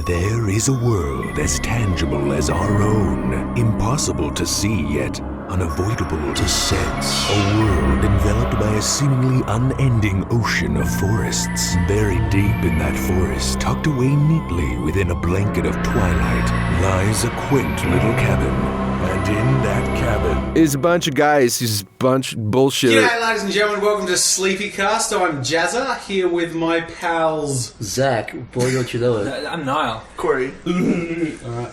There is a world as tangible as our own, impossible to see yet unavoidable to sense. A world enveloped by a seemingly unending ocean of forests. Buried deep in that forest, tucked away neatly within a blanket of twilight, lies a quaint little cabin. And in that cabin is a bunch of guys who's a bunch of bullshit. G'day, ladies and gentlemen. Welcome to SleepyCast. I'm Jazza, here with my pals Zach. Boy, don't you know it. I'm Niall. Corey. Alright.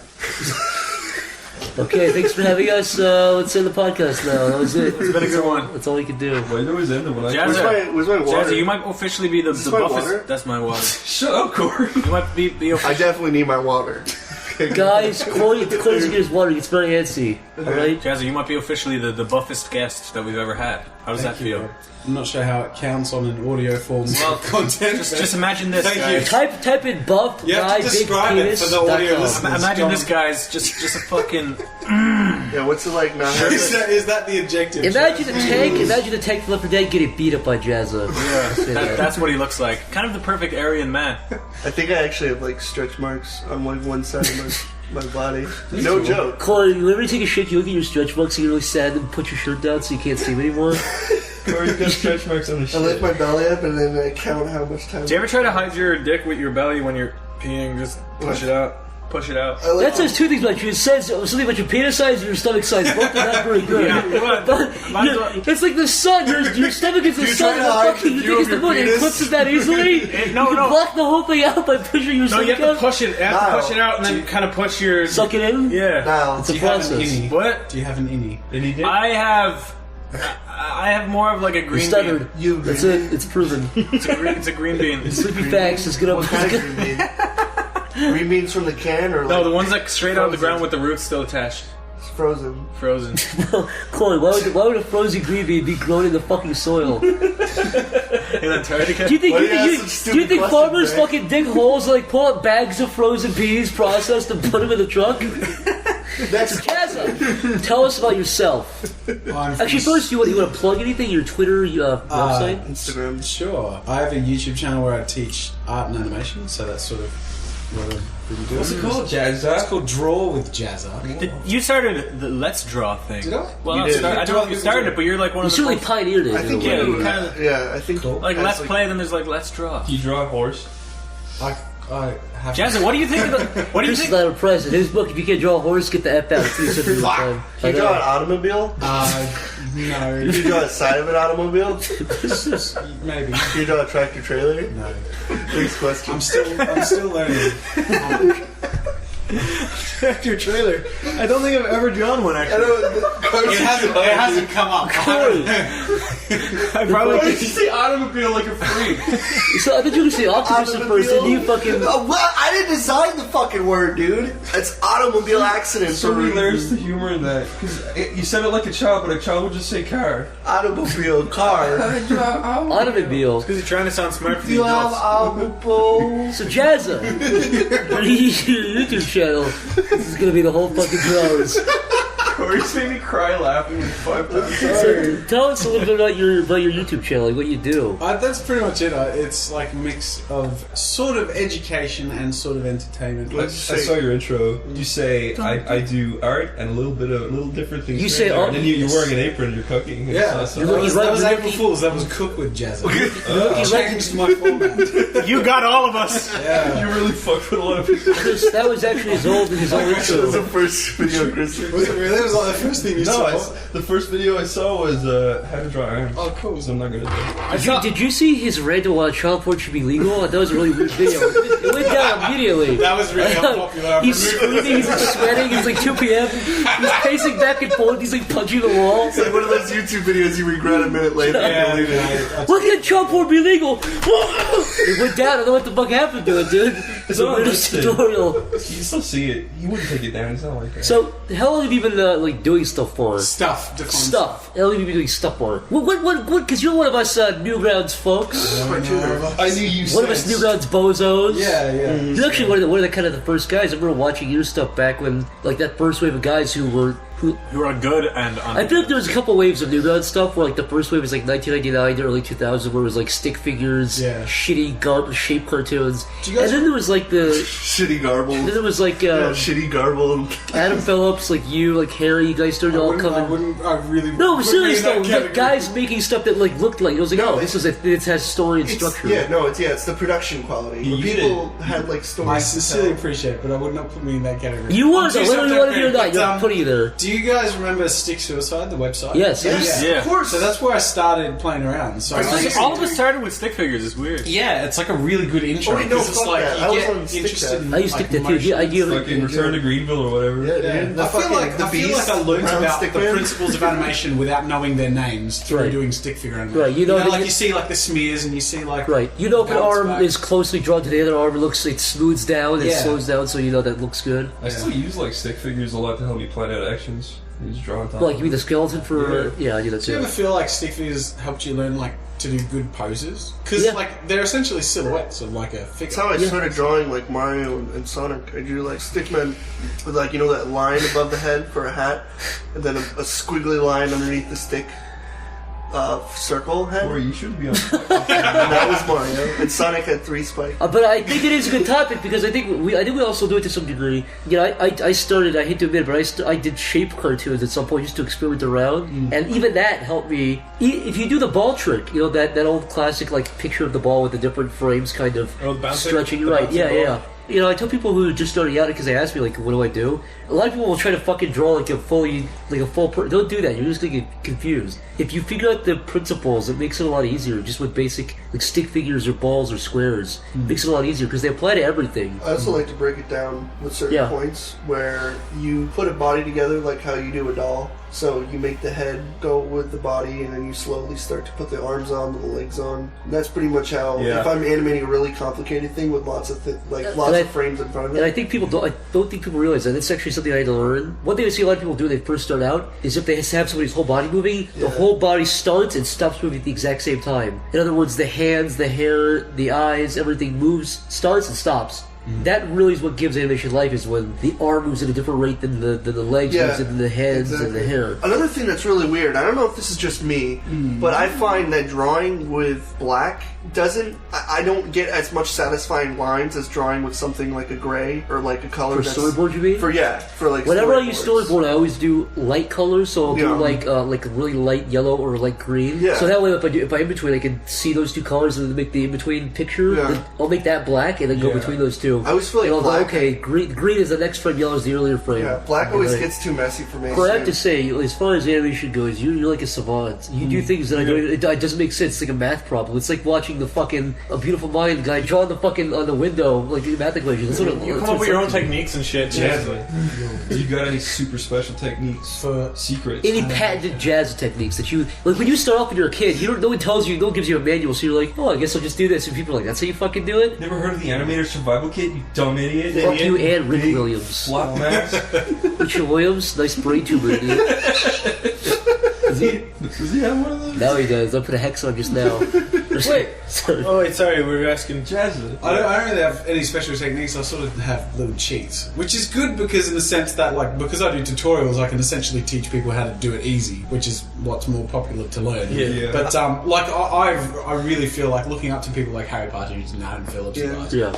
Okay, thanks for having us. Let's end the podcast now. That was it. It's been a good one. That's all we could do. Why always end it when Jazza, where's my water? Jazza, you might officially be the my buffest. water? That's my water. Shut up, Corey. You might be I definitely need my water. Guys, Corey's getting his water. It's very antsy. Alright? Jazza, you might be officially the buffest guest that we've ever had. How does that feel? I'm not sure how it counts on an audio form content. Just imagine this, Thank guys. you. Type in buff You have guy to big describe it penis. for the audio listeners. Imagine this guy's just a fucking. Yeah, what's it like now? Is that the adjective? Imagine the tank from Left 4 Dead getting beat up by Jazza. Yeah, that's what he looks like. Kind of the perfect Aryan man. I think I actually have like stretch marks on like one side of my body. No joke. Corey, you ever take a shit, you look at your stretch marks and you're really sad and put your shirt down so you can't see him anymore? Corey's got stretch marks on the shit. I lift my belly up and then I count how much time. Do you ever try to hide your dick with your belly when you're peeing? Just push it out. Push it out. That says two things about you. It says something about your penis size and your stomach size. Both are not very good. It's like the sun. Your stomach is the sun. You think it's the moon. It eclipses that easily. You can block the whole thing out by pushing your stomach out. You have to push it. You have to push it out and then kind of push your. Suck it in. Yeah. Now, It's a process. What? Do you have an innie? I have more of like a green You stuttered. bean. That's it. It's proven. It's a green bean. Sleepy facts is gonna. what kind of green bean? Green beans from the can or like No, the ones that straight out of the ground with the roots still attached. it's frozen. Frozen. Corey, why would a frozen green bean be grown in the fucking soil? In Antarctica? Do you think, Why do you ask such do you think stupid farmers questions, fucking dig holes and like pull out bags of frozen peas, processed, and put them in the truck? That's Jazza, tell us about yourself. Actually, first, you want to plug anything? Your Twitter, website? Instagram. Sure. I have a YouTube channel where I teach art and animation, so that's sort of what I'm really doing. What's it called, Jazza? It's called Draw with Jazza. You started the Let's Draw thing. Did I? Well, You I did. don't know if you started it, but you're like one You of the certainly most- pioneered it. I think Yeah, you you kinda- yeah, I think like that's Let's Play, then there's like Let's Draw. You draw a horse. I have. Jazza, what do you think of the? What do you Chris is think? not impressed. In his book, if you can't draw a horse, get the F out. It's 3 seconds of time. Can you draw an automobile? No. Can you draw a side of an automobile? Maybe. Can you draw a tractor trailer? No. Next question. I'm still learning. Tractor trailer. I don't think I've ever drawn one actually. It hasn't come up. I probably did you say automobile like a freak. So I thought you were saying octopus at first, and you fucking. Oh, well, I didn't design the fucking word, dude. It's automobile accident. So for a there's reason. the humor in that because you said it like a child, but a child would just say car. Automobile car. Automobile. Because you're trying to sound smart for You the have adults. automobile. So Jazza, your YouTube channel. This is gonna be the whole fucking drawers. Corey's made me cry laughing like 5 times. So tell us a little bit about your YouTube channel, like what you do. That's pretty much it. It's like a mix of sort of education and sort of entertainment. I saw your intro. You say I do art and a little different things. You say art, art- and then you're wearing an apron. You're cooking. Yeah, Awesome. that was You're April Fool's. That was Cook with Jazza. You Changed my format. You got all of us. Yeah. You really fucked with a lot of people. Chris, that was actually his old That was the intro. first video, Chris. Was it really? That was like the first thing you saw. The first video I saw was how to draw arms. Oh, cool. So I'm not gonna do it. Did you see his rant on child porn should be legal? That was a really weird video. It went down immediately. That was really unpopular. He's screaming, he's like sweating, it's like 2 p.m. He's pacing back and forth, he's like punching the wall. It's like one of those YouTube videos you regret a minute later. Why can't child porn be legal? It went down, I don't know what the fuck happened to it, dude. It's the No, weirdest listen. tutorial. You still see it. You wouldn't take it down. It's not like that. So, how long have you been like doing stuff for? Stuff. Stuff. How long have you been doing stuff for? What, because you're one of us Newgrounds folks. I knew you. One of us Newgrounds bozos. Yeah. You're actually one of the kind of the first guys. I remember watching your stuff back when, like, that first wave of guys who who are good and I feel like there was a couple waves of Newground stuff where like the first wave was like 1999 to early 2000 where it was like stick figures, shitty shape cartoons, and then there was like the shitty garble. Then there was like shitty garble. Adam Phillips, like you, like Harry, you guys started all coming. No, serious though, like guys making stuff that like looked like it was like it has story and structure. It's the production quality. Where people had like stories. I sincerely appreciate it, but I would not put me in that category. You would, whether you want to be or not, you're putting you there. Do you guys remember Stick Suicide, the website? Yes, of course. So that's where I started playing around. So all of us started with stick figures. It's weird. Yeah, it's like a really good intro. It's like you get interested in. I used to stick that too. I give like in Return to Greenville or whatever. I feel like I learned about the principles of animation without knowing their names through doing stick figure animation. Right, you know, like you see like the smears and you see like you know if an arm is closely drawn to the other arm, it smooths down, it slows down, so you know that looks good. I still use like stick figures a lot to help me plan out actions. You just draw on top. Like you mean the skeleton for? Yeah, I do that too. Do you ever feel like stick figures helped you learn like to do good poses? Because like they're essentially silhouettes of like a figure. That's how I started drawing like Mario and Sonic. I drew like stickmen with like that line above the head for a hat, and then a squiggly line underneath the stick. Circle head. Or you should be on. And that was Mario. And Sonic had 3 spikes. But I think it is a good topic because I think we also do it to some degree. You know, I started. I hate to admit it, but I did shape cartoons at some point just to experiment around, and even that helped me. If you do the ball trick, you know that old classic like picture of the ball with the different frames kind of stretching. Right? Yeah. You know, I tell people who are just starting out because they ask me like, "What do I do?" A lot of people will try to fucking draw like a full. Don't do that. You're just gonna get confused. If you figure out the principles, it makes it a lot easier. Just with basic like stick figures or balls or squares, it makes it a lot easier because they apply to everything. I also like to break it down with certain points where you put a body together like how you do a doll. So you make the head go with the body, and then you slowly start to put the arms on, the legs on. And that's pretty much how. Yeah. If I'm animating a really complicated thing with lots of frames in front of it. And I think people don't. I don't think people realize that. It's actually something I had to learn. One thing I see a lot of people do when they first start out is if they have somebody's whole body moving, the whole body starts and stops moving at the exact same time. In other words, the hands, the hair, the eyes, everything moves, starts and stops. That really is what gives animation life, is when the arm moves at a different rate than the legs moves and the heads and the hair. Another thing that's really weird, I don't know if this is just me, but I find that drawing with black I don't get as much satisfying lines as drawing with something like a gray or like a color. For storyboard, you mean? For like whenever I use storyboard, I always do light colors, so I'll do like really light yellow or light green. Yeah. So that way, if I in between, I can see those two colors and then make the in between picture. Yeah. I'll make that black and then go between those two. I always feel like black. Okay, green is the next frame, yellow is the earlier frame. Yeah, black always gets too messy for me. But I have to say, as far as animation goes, you're like a savant. You do things that it doesn't make sense. It's like a math problem. It's like watching the fucking A Beautiful Mind guy drawing the fucking on the window like the math equation. You come up with your own techniques and shit. Jazza. You got any super special techniques for secrets? Any patented Jazza techniques that you like when you start off when you're a kid? No one tells you. No one gives you a manual, so you're like, oh, I guess I'll just do this. And people are like, that's how you fucking do it. Never heard of the Animator Survival Kit? You dumb idiot. Fuck you and Rick Williams. Flop max. Richard Williams, nice brain tumor, idiot. Does he have one of those? Now he does. I put a hex on just now. Wait. Sorry. We were asking Jazza. I don't really have any special techniques. I sort of have little cheats, which is good because in the sense that, like, because I do tutorials, I can essentially teach people how to do it easy, which is what's more popular to learn. Yeah. But like, I really feel like looking up to people like Harry Partridge and Adam Phillips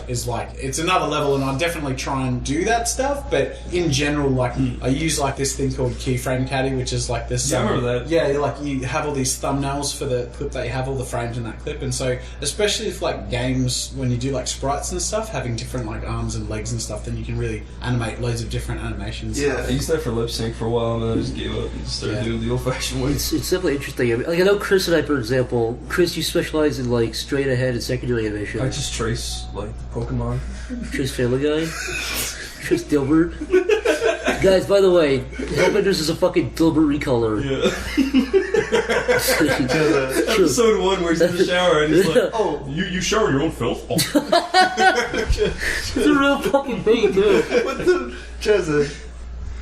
is like, it's another level, and I definitely try and do that stuff. But in general, like, I use like this thing called Keyframe Caddy, which is like this. Yeah, I remember that. Yeah, like you have all these thumbnails for the clip that you have, all the frames in that clip, and so especially if like games, when you do like sprites and stuff, having different like arms and legs and stuff, then you can really animate loads of different animations. Yeah, I used that for lip sync for a while, and then I just gave up and just started doing the old fashioned way. It's definitely interesting. I mean, like I know Chris and I, for example. Chris, you specialize in like straight ahead and secondary animation. I just trace like Pokemon. Trace Family Guy. Trace Dilbert. Guys, by the way, Hellbenders is a fucking Dilbert recolor. Yeah. Episode 1 where he's in the shower and he's like, oh, you shower your own filth? Oh. It's a real fucking thing, too. What the... Jazza,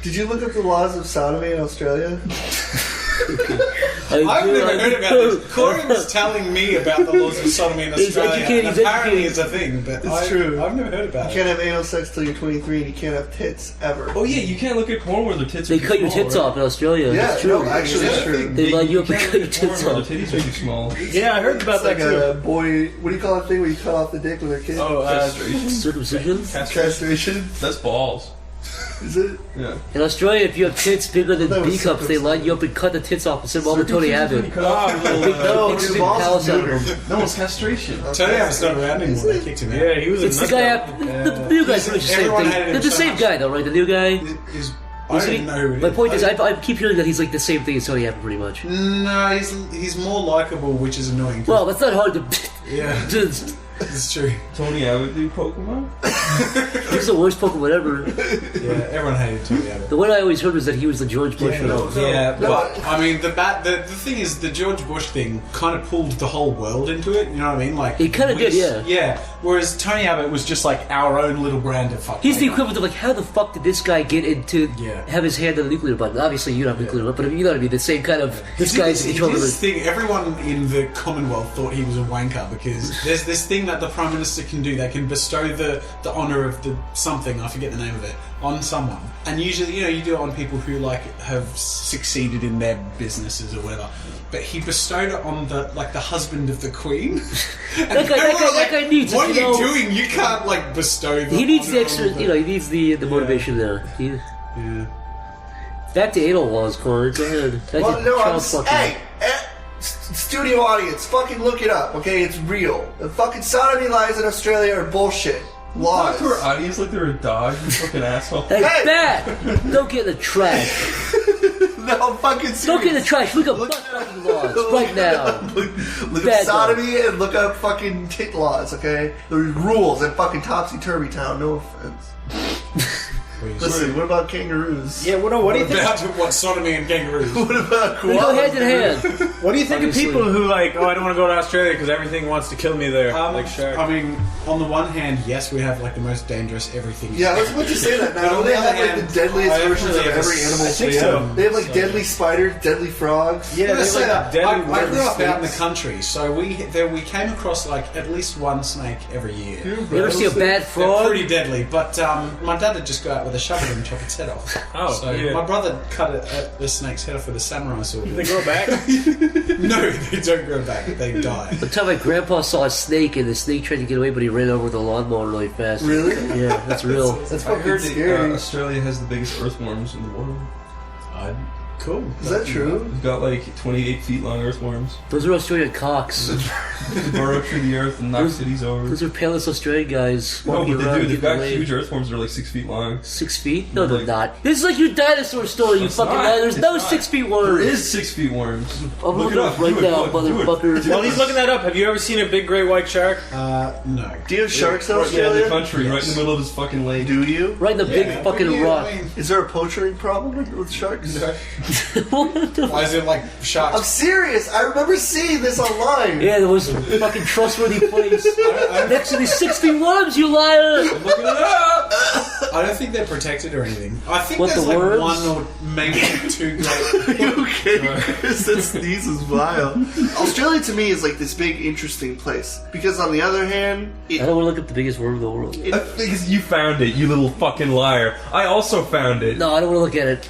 did you look up the laws of sodomy in Australia? I've never heard about this. Corin's telling me about the laws of sodomy in Australia. And apparently it's a thing, but It's true. I've never heard about You it. can't have anal sex till you're 23, and you can't have tits ever. Oh yeah, you can't look at porn where their tits. They are too cut your small, tits right? off in Australia. Yeah, That's true. no, actually, it's true. They line you up and can't cut your look at porn tits where off. their titties are too small. Yeah, I heard about It's like that too. a boy. What do you call that thing where you cut off the dick with their kid? Oh, Circumcision? Castration. That's balls. Is it? Yeah. In Australia, if you have tits bigger than That was B cups, they line you up and cut the tits off and send them all to Tony Abbott. Cut off your little, No, Big dude, balls palace is out of neuter. them. no, it's castration. Tony Abbott's not around anymore. They kicked him out. Yeah, he was a It's the nut guy job. after the new guy's doing the same Everyone thing. hated him They're the so same much. guy though, right? The new guy. I don't even know who it is. My point is, I keep hearing that he's like the same thing as Tony Abbott, pretty much. No, he's more likable, which is annoying. Well, that's not hard to. Yeah. Just- It's true. Tony Abbott do Pokemon? He's the worst Pokemon ever. Yeah, everyone hated Tony Abbott. The one I always heard was that he was the George Bush. Yeah, but I mean, the thing is, the George Bush thing kind of pulled the whole world into it. You know what I mean? Like It kinda did, yeah. Yeah. Whereas Tony Abbott was just like our own little brand of fuck. He's the equivalent of like, how the fuck did this guy get into Yeah. have his hand on the nuclear button? Obviously, you don't have a nuclear button, but you know what I mean. The same kind of this guy's in control of Here's the it. thing: everyone in the Commonwealth thought he was a wanker because there's this thing that the Prime Minister can do. They can bestow the honour of the something, I forget the name of it, on someone. And usually, you do it on people who like have succeeded in their businesses or whatever. But he bestowed it on the husband of the Queen. And That guy needs it, what are you you know? doing? You can't like bestow the He needs the honour extra, on he needs the motivation there. Yeah. Back to anal laws, Corey. Go ahead. Back Well, to no, child fucking. hey, studio audience, fucking look it up, okay? It's real. The fucking sodomy lies in Australia are bullshit. Talk Lies. to our audience like they're a dog, you fucking asshole. Hey, Hey! Bat! Don't get in the trash. No, I'm fucking serious. Don't get in the trash. Look up butt fucking laws right now. Look up Bad sodomy and look up fucking tit laws, okay? There's rules in fucking Topsy-Turvy Town, no offense. Listen, what about kangaroos? Yeah, what do you think? About what sodomy and kangaroos. What about They go hand in hand. What do you think Obviously. of people who like? Oh, I don't want to go to Australia because everything wants to kill me there. Like sharks. I mean, on the one hand, yes, we have like the most dangerous everything. Yeah, I was about to say that now. But on They the have other like hand, the deadliest I versions of definitely have every animal. I think so. They have like deadly spiders, deadly frogs. Yeah, I they say like that. I deadly grew up out in the snakes. country, so we came across like at least one snake every year. You ever see a bad They're frog? pretty deadly, but my dad would just go out with a shovel and chop its head off. Oh, so yeah. my brother cut the snake's head off with a samurai sword. They grow back. No, they don't grow back; they die. One time my grandpa saw a snake and the snake tried to get away, but he ran over with a lawnmower really fast. Really? Yeah, that's real. That's I fucking heard that scary. Australia has the biggest earthworms in the world. Cool. Is that true? We've got like 28 feet long earthworms. Those are Australian cocks. They burrow through the earth and knock cities over. Those are painless Australian guys. No, walking but they around do. They've getting got laid. huge earthworms that are like 6 feet long. 6 feet? No, they're Like- not. This is like your dinosaur story, you It's fucking not. guy. There's It's no not. 6 feet There worms. is 6 feet worms. I'm Look looking it up up. right Do it, now, do it, do it. motherfucker. While he's looking that up, have you ever seen a big great white shark? No. Do you have sharks in Right, yeah, in Australia? the country, right in the middle of this fucking lake. Do you? Right in the big Yeah, fucking but rock. I mean, Is there a poaching problem with sharks? What the why is it like sharks? I'm serious. I remember seeing this online. Yeah, there was a fucking trustworthy place next to these 6 feet worms, you liar! Looking it up! I don't think they're protected or anything. I think What, there's the like worms? one or maybe two great. Are you okay, Chris? That sneeze is vile. Australia to me is like this big, interesting place. Because on the other hand, I don't want to look up the biggest worm in the world. Because you found it, you little fucking liar. I also found it. No, I don't want to look at it.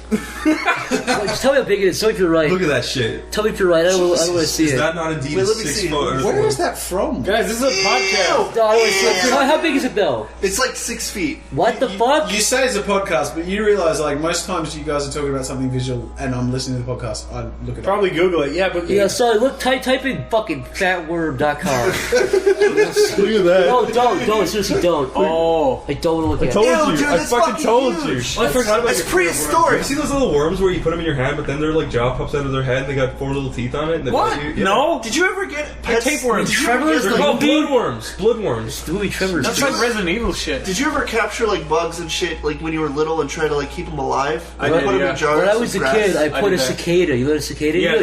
Wait, just tell me how big it is. Tell me if you're right. Look at that shit. Tell me if you're right. I don't want to see Is it. that not indeed Wait, a let me 6 see. foot Where earthworm? is that from? Guys, this is a podcast. No, I don't want to see it. How big is it though? it's like 6 feet. What the fuck? You say it's a podcast, but you realise like most times you guys are talking about something visual, and I'm listening to the podcast. I look at it. Probably Google it. Yeah, but Yeah, sorry, look, type in fucking fatworm.com. Look at that. No, don't, seriously, don't. Oh, I don't want to look at told it. Ew, you. dude, I that's fucking told huge. you. I forgot about It's your prehistoric. You see those little worms where you put them in your hand, but then their like jaw pops out of their head and they got 4 little teeth on it? And they what? bite you? Yeah. No. Did you ever get pets? tapeworms. Did you ever Trevor's get, They're like, called bloodworms. Bloodworms. The movie Trevor's. That's like Resident Evil shit. Did you ever capture like bugs and shit, like when you were little, and try to like keep them alive? I put did, them yeah. in jars. When I was a kid, I put a cicada. You know what a cicada? Yeah,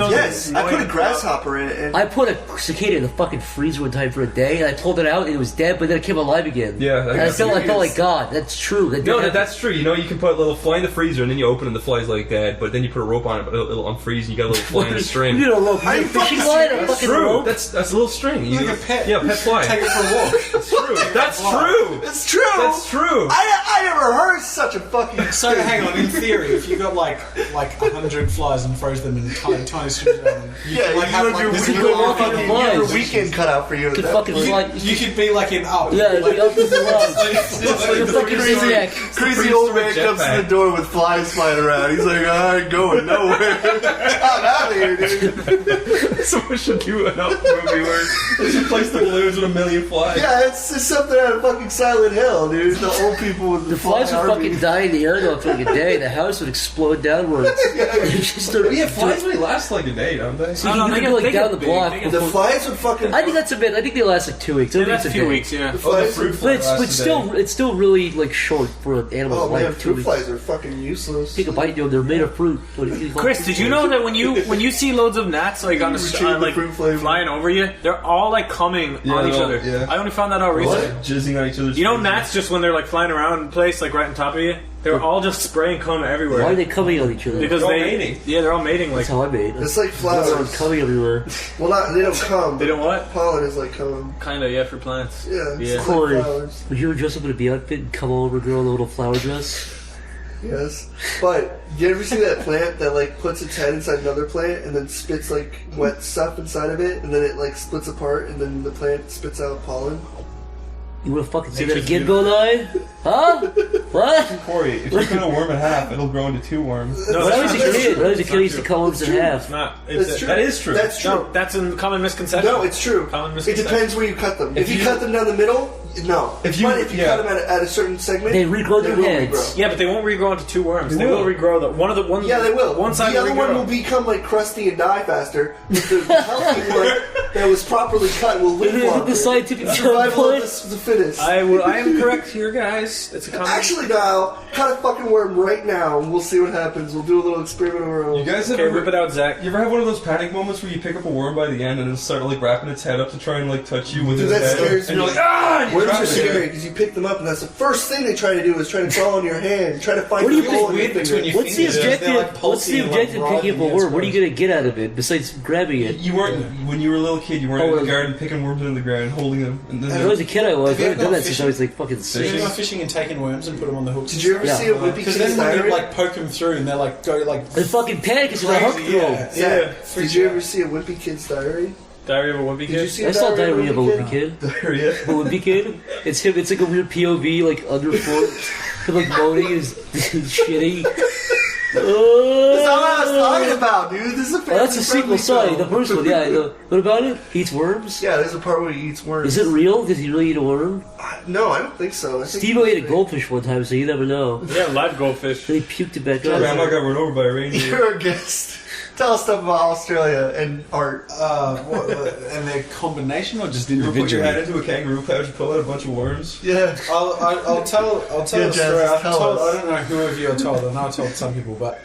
Yes, I put a grasshopper in it. And I put a cicada in the fucking freezer one time for a day, and I pulled it out, and it was dead, but then it came alive again. Yeah, and I felt like God. That's true. That's true. You know, you can put a little fly in the freezer, and then you open it, and the fly's like that. But then you put a rope on it, but it'll unfreeze, and you got a little fly in a string. You don't rope. A fishing line, a fucking rope. That's a little string. Like a pet. Yeah, pet fly. Take it for a walk. That's true. That's true. it's true. That's true. I never heard such a fucking. So hang on. In theory, if you got like 100 flies and froze them in tiny strings, you Yeah, could like have like this you little have fucking your weekend cut out for you. Could fucking fly. You could be like in Up. Yeah, like up in the line. It's like a fucking maniac. Crazy old man comes to the door with flies flying around. He's like, I ain't going nowhere. I'm out of here, dude. Someone should do an Up movie where they should place the balloons with a million flies. Yeah, it's something out of fucking Silent Hill, dude. The old people with the Flies would fucking die in the air though for like a day. The house would explode downwards. Yeah, flies only last like a day, don't they? So you can go like down the block. The flies would fucking. I think that's a bit. I think they last like 2 weeks. I think That's it's a few weeks, yeah. The flies would. But it's still really like short for an animal. Oh man, like 2 fruit weeks. flies are fucking useless. Take a bite, dude. They're made of fruit. Chris, did you know that when you see loads of gnats like on the fruit flavor. flying over you, they're all like coming on each other? Yeah. I only found that out recently. Jizzing on each other's You know, faces. gnats just when they're like flying around in place, like right on top of you, they're all just spraying cum everywhere. Why are they coming on each other? Because They're all mating. Yeah, they're all mating. Like That's how I made. It's like They're flowers. coming everywhere. Well, they don't come. they don't what? Pollen is like coming. Kind of, yeah, for plants. Yeah, it's Yeah. like Corey, flowers. would you ever dress up in a bee outfit and come over a girl in a little flower dress? Yes, but you ever see that plant that like puts its head inside another plant and then spits like wet stuff inside of it, and then it like splits apart, and then the plant spits out pollen? You wanna fucking say that again, Bill-Nye? Huh? What? Corey, if you cut a worm in half, it'll grow into two worms. No, When I was a that's kid, true. I used to cut worms in half. It's not. That's true. That is true. That's true. No, that's a common misconception. No, it's true. Common It misconception. depends where you cut them. If you cut them down the middle, no. If you- but if you yeah. cut them at a certain segment, They regrow their will heads. regrow. Yeah, but they won't regrow into two worms. They will regrow the one. Yeah, they will. One side the other will one regrow. will become like crusty and die faster. But the healthy one that was properly cut will live longer. The scientific term Survival for of it. the fittest. I am correct here, guys. It's a common. Actually, Niall, cut a fucking worm right now, and we'll see what happens. We'll do a little experiment of our own. You guys Okay, ever rip it out, Zach. You ever have one of those panic moments where you pick up a worm by the end and it'll start like wrapping its head up to try and like touch you with Dude, its that head? scares and me. you're like, ah! And you Worms drop are it. scary because you pick them up, and that's the first thing they try to do is try to crawl on your hand, try to find What do you the think hole in your weird between finger. your What's the fingers? They're, objective? like, What's the pulsing and, objective like, picking up a writhing worm? What are you against gonna get out of it besides grabbing it? You weren't when you were a little kid. You weren't in Oh, the garden picking worms in the ground, holding them. And When I was a kid, I was. Have you I ever haven't done gone that since I was like fucking Have you six. gone fishing and taken worms and put them on the hooks? Did you ever Yeah. see a Wimpy Because Kid's then when you diary? like poke them through and they're like go like I fucking panic because I hooked crazy, through. yeah. Zach, did you ever see a Wimpy Kid's diary? Diary of a Wimpy Did you Kid. see I a saw diary Diary of a Wimpy Kid? Kid. Diarrhea. A Wimpy Kid. It's him. It's like a weird POV, like underfoot, him like moaning and shitting. That's not what I was talking about, dude. This is a Oh, that's a sequel. Sorry, the first one. Yeah. What about it? He eats worms. Yeah, there's a part where he eats worms. Is it real? Does he really eat a worm? No, I don't think so. I think Steve ate a goldfish one time, so you never know. Yeah, live goldfish. Then he puked it back up. Grandma got run over by a reindeer. You're a guest. Tell us stuff about Australia and art. and their combination or just You ever put your individually? hand into a kangaroo pouch and pull out a bunch of worms? Yeah. I'll tell Yeah, a story. Jazza, tell us. I don't know who of you are told. I know I told some people, but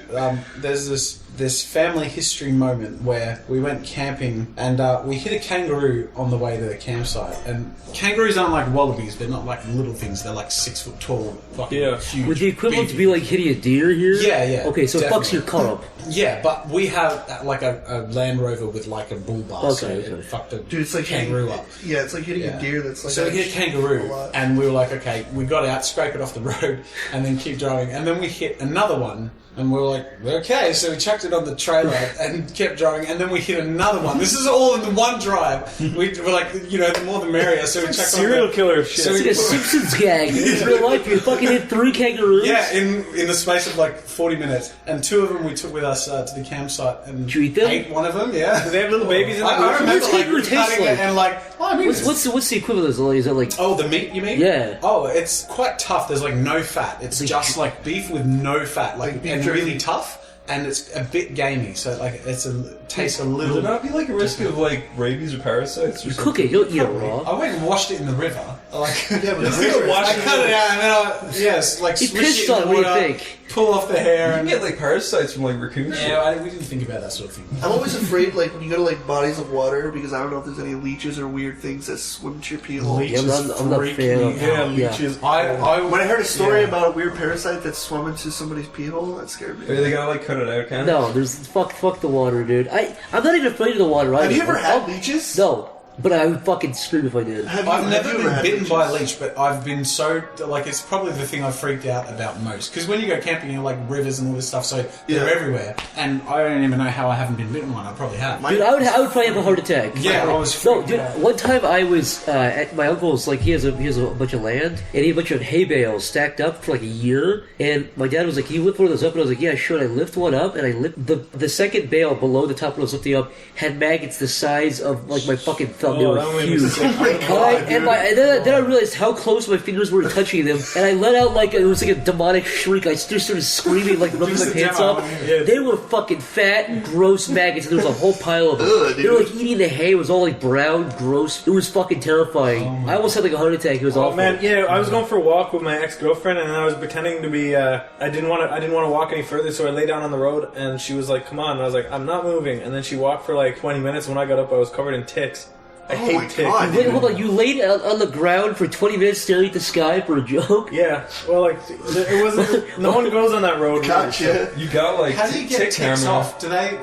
there's this family history moment where we went camping and we hit a kangaroo on the way to the campsite. And kangaroos aren't like wallabies; they're not like little things. They're like 6 foot tall, fucking huge. Would the equivalent beefy to be like hitting a deer here? Yeah, yeah, Okay, so it fucks definitely. your cut up. Yeah, but we have like a Land Rover with like a bull bar, so Okay, it okay. fucked the Dude, it's like kangaroo up. Yeah, it's like hitting Yeah. a deer that's like. So we hit a kangaroo, lot. and we were like, okay, we got out, scrape it off the road, and then keep driving. And then we hit another one, and we were like, okay, so we chucked it on the trailer and kept driving, and then we hit another one. This is all in the one drive. We were like, the more the merrier, so we chucked Serial on the, killer shit. So It's like a Simpsons gag. In real life, you fucking hit 3 kangaroos. Yeah, in the space of like 40 minutes. And 2 of them we took with us to the campsite and Did you eat them? ate one of them, yeah. Do they have little babies in I them? remember What's kangaroo like taste cutting like? it and like, I mean, What's the equivalent? Is that like? oh, the meat you mean? Yeah. Oh, it's quite tough. There's like no fat. It's Like- just like beef with no fat, like beef and jerky. really tough. And it's a bit gamey, so like tastes a Would little. there not be like a risk of like rabies or parasites or You something? cook it. You don't eat it raw. I went and washed it in the river, Like, Yeah, but I cut it out and then like He swish pissed it in on the it, what do you water, think? pull off the hair, You and can get like parasites from like raccoons. yeah, we didn't think about that sort of thing. I'm always afraid, like, when you go to, like, bodies of water, because I don't know if there's any leeches or weird things that swim to your pee hole. Yeah, I'm not a fan of leeches. When I heard a story about a weird parasite that swum into somebody's pee hole, that scared me. They gotta like cut it out, kind of. No, there's fuck the water, dude. I'm not even afraid of the water. Have you ever had leeches? No, but I would fucking scream if I did. I've never been bitten by a leech, but I've been so like it's probably the thing I've freaked out about most. Because when you go camping, you're like rivers and all this stuff, so they're everywhere. And I don't even know how I haven't been bitten one. I probably have. Dude, I would probably have a heart attack. Yeah, I was. No, dude. One time I was at my uncle's. Like he has a bunch of land, and he had a bunch of hay bales stacked up for like a year. And my dad was like, "Can you lift one of those up?" And I was like, "Yeah, sure." And I lift one up, and I lift the second bale below the top when I was lifting up had maggots the size of like my fucking thumb. They were huge. Oh my god, and then I realized how close my fingers were touching them, and I let out like it was like a demonic shriek. I just started screaming, like ripping my pants off. They were fucking fat, gross maggots. And there was a whole pile of them. They were like eating the hay. It was all like brown, gross. It was fucking terrifying. I almost had like a heart attack. It was awful. Man, yeah, I was going for a walk with my ex-girlfriend, and I was pretending to be. I didn't want to walk any further, so I lay down on the road, and she was like, "Come on," and I was like, "I'm not moving." And then she walked for like 20 minutes. When I got up, I was covered in ticks. I hate ticks. God, Wait, hold on. You laid on the ground for 20 minutes staring at the sky for a joke? Yeah, well, like it wasn't. No one goes on that road. Gotcha. You got like How do you get ticks off? Are they?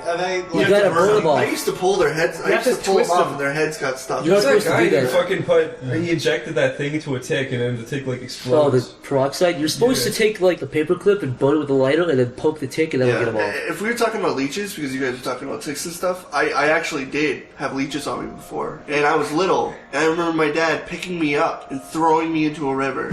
Like, You gotta burn them off. I used to pull their heads. I used to pull them off, and their heads got stuck. You're not That supposed to guy do who that. fucking he injected that thing into a tick and then the tick like Oh, explodes. the peroxide? You're supposed to take like the paper clip and burn it with a lighter and then poke the tick and then get them off. If we were talking about leeches, because you guys were talking about ticks and stuff, I actually did have leeches on me before. And I was little. And I remember my dad picking me up and throwing me into a river.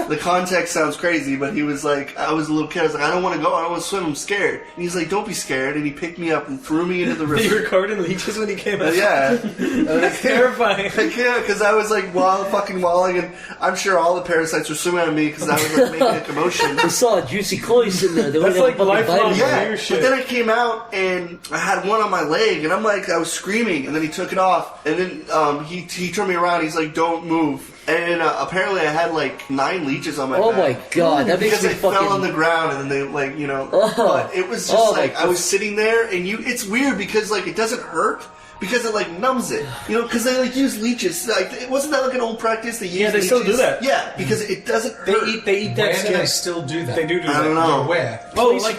The context sounds crazy, but he was like, I was a little kid, I was like, I don't want to go, I don't want to swim, I'm scared. And he's like, don't be scared. And he picked me up and threw me into the river. You were covered in leeches when he came out. Yeah. That's terrifying. Yeah, because I was like fucking walling, and I'm sure all the parasites were swimming at me because I was like making a commotion. I saw a juicy koi sitting there. They That's wouldn't like have a fucking lifelong bite. Yeah, shit. but then I came out and I had one on my leg, and I'm like, I was screaming, and then he took it off, and then he turned me around. He's like, "Don't move." And apparently, I had like 9 leeches on my back. Oh my god, that makes Because me I fucking... fell on the ground, and then they like Oh. But it was just like my I was sitting there, and it's weird because like it doesn't hurt. Because it like numbs it, because they like use leeches. Like, wasn't that like an old practice? They use they still leeches? do that. Yeah, because it doesn't hurt. They eat that Where do skin. they still do that? They do that. I don't know. Where?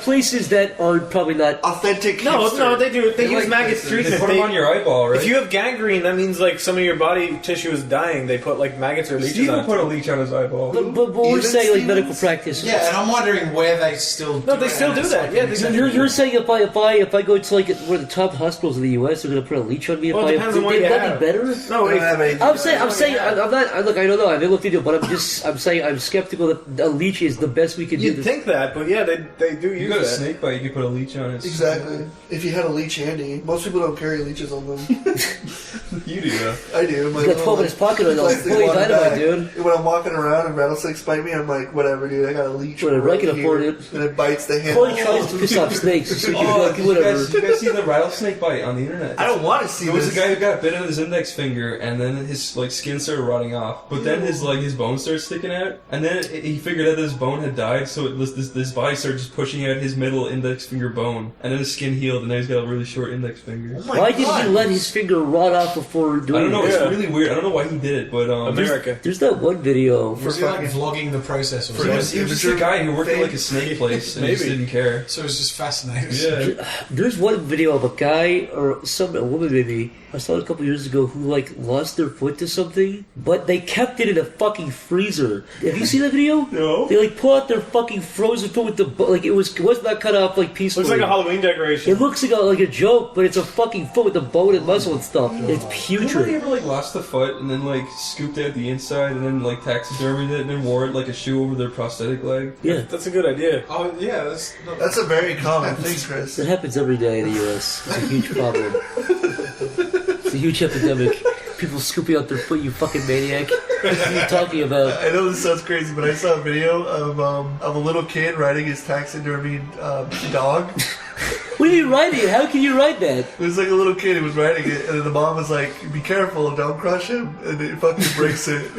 Places that are probably not... Authentic. No, hipster. they do. They use like maggots They treatment. put them on your eyeball, right? If you have gangrene, that means like some of your body tissue is dying. They put like maggots or leeches Steven on. put a leech on his eyeball. But we're Even saying like Stevens? medical practice. Yeah, and I'm wondering where they still. No, they still do that. Yeah, they do. You're saying if I go to like one of the top hospitals in the U.S., they're gonna put a leech on me. Well, it depends on what you that'd have. be better. No, I don't have anything. I'm saying, I'm not. Look, I don't know. I haven't looked into it, but I'm saying I'm skeptical that a leech is the best we can do. you'd think that, but yeah, they do You use got a that. snake bite, you could put a leech on it. Exactly. If you had a leech handy, most people don't carry leeches on them. You do that. I do. My He's got 12 in his pocket right now. plastic Fully water dynamite, bag. dude. When I'm walking around and rattlesnakes bite me, I'm like, whatever, dude. I got a leech. Whatever, right I can here, afford it. And it bites the handle. Chloe tries to piss off snakes, so you can Oh, like, did whatever. you guys see the rattlesnake bite on the internet? I don't want to see There was this. a guy who got bit on his index finger, and then his like skin started rotting off. But then his bones started sticking out, and then he figured out that his bone had died. So this body started just pushing out his middle index finger bone, and then his skin healed, and now he's got a really short index finger. Oh my Why didn't God. he let his finger rot off before doing I don't know. it? It's really weird. I don't know why he did it, but America. There's that one video. Was he like vlogging the process or He something? was just a guy who worked at like a snake place and he just didn't care. So it was just fascinating. Yeah. There's one video of a guy or a woman maybe I saw it a couple years ago who like lost their foot to something, but they kept it in a fucking freezer. Have you seen that video? No. They like pull out their fucking frozen foot with the like it was not cut off like peacefully. Looks like a Halloween decoration. It looks like a joke, but it's a fucking foot with the bone and muscle and stuff. It's Nobody putrid. ever like lost the foot and then like scooped out the inside and then like taxidermied it and then wore it like a shoe over their prosthetic leg? Yeah, That's a good idea. Oh yeah, that's not That's a very common thing, Chris. that happens every day in the U.S. It's a huge problem. It's a huge epidemic. People scooping out their foot, you fucking maniac. What are you talking about? I know this sounds crazy, but I saw a video of a little kid riding his taxidermied dog. What are you writing? How can you write that? It was like a little kid who was riding it, and then the mom was like, "Be careful, don't crush him," and it fucking breaks it.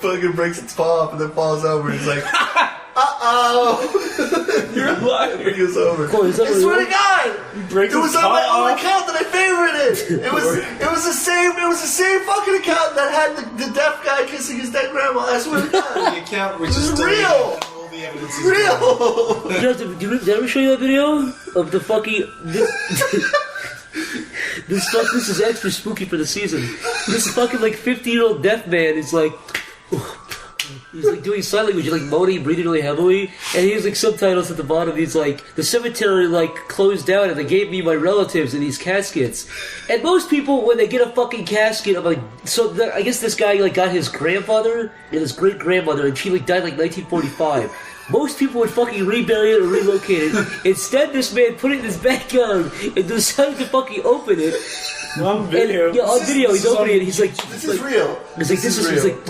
fucking breaks its paw off and then falls over. He's like, uh-oh. You're a liar. He goes over. Cool, is that I swear to God, breaks it was his on my paw own off. account that I favorited. It was the same fucking account that had the deaf guy kissing his dead grandma. I swear to God. The account which This is is deleted real. and all the evidence is Real. You know, did I ever show you that video of the fucking... This is extra spooky for the season. This fucking like 50-year-old deaf man is like... He's like doing sign language, like moaning, breathing really heavily, and he has like subtitles at the bottom. He's like, the cemetery like closed down, and they gave me my relatives in these caskets. And most people, when they get a fucking casket, I'm like, I guess this guy like got his grandfather and his great grandmother, and she like died like 1945. Most people would fucking rebury it or relocate it. Instead, this man put it in his backyard and decided to fucking open it. On video. And, yeah, on video, he's opening it. He's like, This is real. He's like, this is real.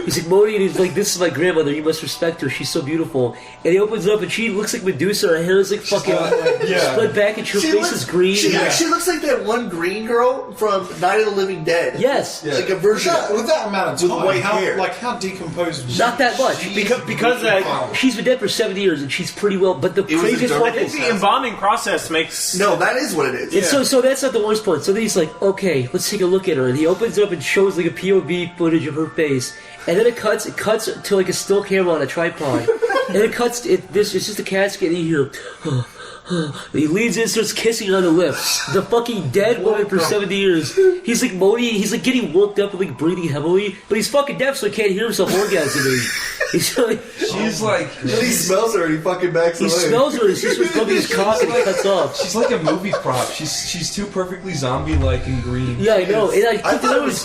he's like moaning, and he's like, this is my grandmother, you must respect her, she's so beautiful. And he opens it up, and she looks like Medusa, her hair is like fucking split back, and her face is green. She looks like that one green girl from Night of the Living Dead. Yes. Like a version with that amount of time, white hair. how decomposed was Not that much. Because She's been dead for 70 years, and she's pretty well, but the was a craziest part dirty- is... the embalming process makes... No, that is what it is. And so that's not the worst part. So then he's like, okay, let's take a look at her. And he opens it up and shows like a POV footage of her face. And then it cuts to like a still camera on a tripod. And it cuts, it's just a casket, and you hear, and he leans in and starts kissing her on the lips. The fucking dead woman for 70 years. He's like moaning, he's like getting worked up and like breathing heavily. But he's fucking deaf, so he can't hear himself orgasming. He's like... She's like... And he smells her and he fucking backs He away. smells her, and he starts rubbing his cock, and he cuts off. She's like a movie prop. She's too perfectly zombie-like and green. Yeah, I know. And I thought it was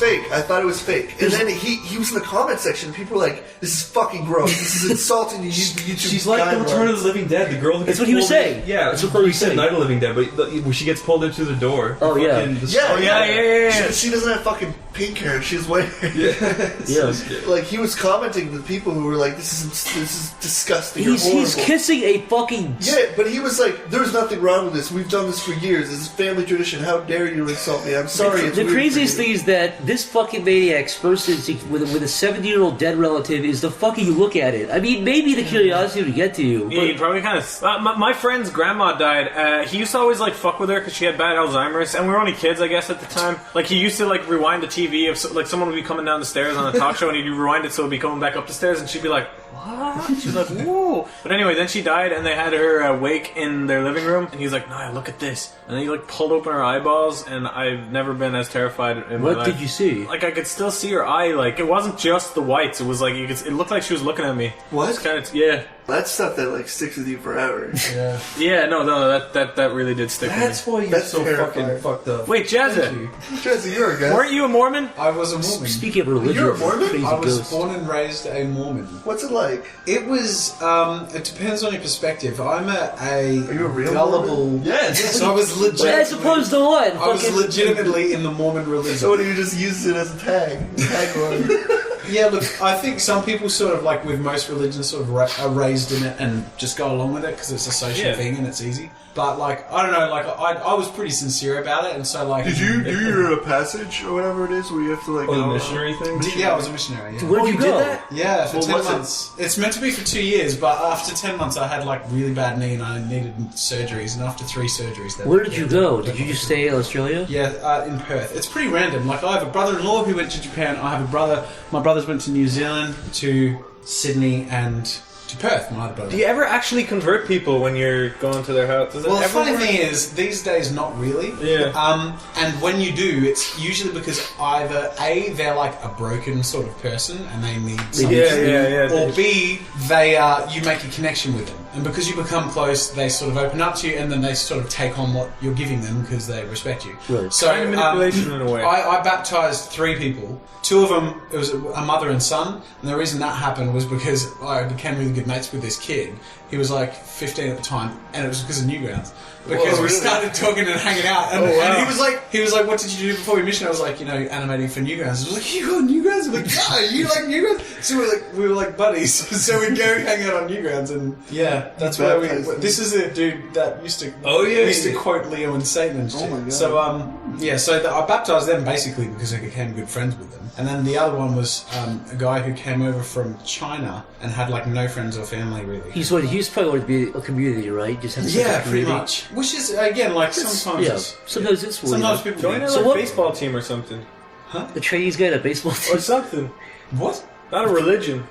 fake. And then he was in the comment section. People were like, "This is fucking gross. This is insulting to YouTube." She's like the Return of the Living Dead. The girl that That's gets what he was pulled in- saying. Yeah, That's what he he was said saying. Night of the Living Dead, but when she gets pulled into the door. Oh, yeah. Yeah. She doesn't have fucking pink hair. She has white hair. Yeah. Like he was commenting to people who were like, "This is disgusting." Or He's horrible." kissing a fucking... Yeah, but he was like, "There's nothing wrong with this. We've done this for years. This is family tradition. How dare you insult me? I'm sorry." It's The weird craziest for you." thing is that this fucking maniac's first instinct with a 70-year-old dead relative is to fucking look at it. I mean, maybe the curiosity would get to you. Yeah, But you probably kind of... my friend's grandma died. He used to always, like, fuck with her because she had bad Alzheimer's. And we were only kids, I guess, at the time. Like, he used to, like, rewind the TV. If like, someone would be coming down the stairs on a talk show, and he'd rewind it so it would be coming back up the stairs, and she'd be like, what? She's like, whoa. But anyway, then she died, and they had her wake in their living room. And he's like, Niall, look at this. And then he, like, pulled open her eyeballs, and I've never been as terrified in my life. what did you see? Like, I could still see her eye. Like, it wasn't just the whites. It was like, it looked like she was looking at me. What? It's kind of, yeah. That's stuff that like sticks with you forever. Yeah, no, that really did stick with me. That's why you're That's so terrifying. fucking fucked up. Wait, Jazza, Jesse, you're a guy. weren't you a Mormon? I was a Mormon. Speaking of religion, You're a Mormon? crazy I was ghost. born and raised a Mormon. What's it like? It was. It depends on your perspective. I'm Are you a real gullible. Mormon? Yes. So I was legit. As opposed to what? I was Fucking- legitimately in the Mormon religion. So what do you just use it as a tagline? Yeah, look, I think some people sort of like with most religions sort of are raised in it and just go along with it because it's a social thing and it's easy. But like, I don't know, like I was pretty sincere about it, and so like. Did you do your passage or whatever it is where you have to like Oh, the go? missionary thing? Yeah, I was a missionary. Yeah. Where'd you go? Yeah, for Well, 10 what's it? months. It's meant to be for 2 years, but after 10 months I had like really bad knee and I needed surgeries, and after 3 surgeries... Where did you go? Did you just stay in Australia? Yeah, in Perth. It's pretty random. Like, I have a brother-in-law who went to Japan, I have a brother... My brothers went to New Zealand, to Sydney, and to Perth, my other brother. Do you ever actually convert people when you're going to their house? Does it Well, the ever funny work? thing is, these days, not really. Yeah. And when you do, it's usually because either A, they're like a broken sort of person and they need something, Yeah. or B, they you make a connection with them. And because you become close, they sort of open up to you, and then they sort of take on what you're giving them because they respect you. Right. So Kind of manipulation in a way. I baptized 3 people. 2 of them, it was a mother and son, and the reason that happened was because I became really good mates with this kid. He was like 15 at the time, and it was because of Newgrounds. Because we started talking and hanging out, and, and he was like, "What did you do before your mission?" I was like, animating for Newgrounds. I was like, "You got Newgrounds?" I'm like, "Yeah, you like Newgrounds?" So we were like buddies. So we'd go hang out on Newgrounds, and yeah. That's where this is a dude that used to quote Leo and Satan and shit. Oh my God. So I baptized them basically because I became good friends with them. And then the other one was a guy who came over from China and had like no friends or family really. He's probably going to be a community, right? Just have pretty much. Which is again like sometimes sometimes it's weird. sometimes people Join do. a baseball team or something. The Chinese guy in a baseball team. Or something. What? Not a religion.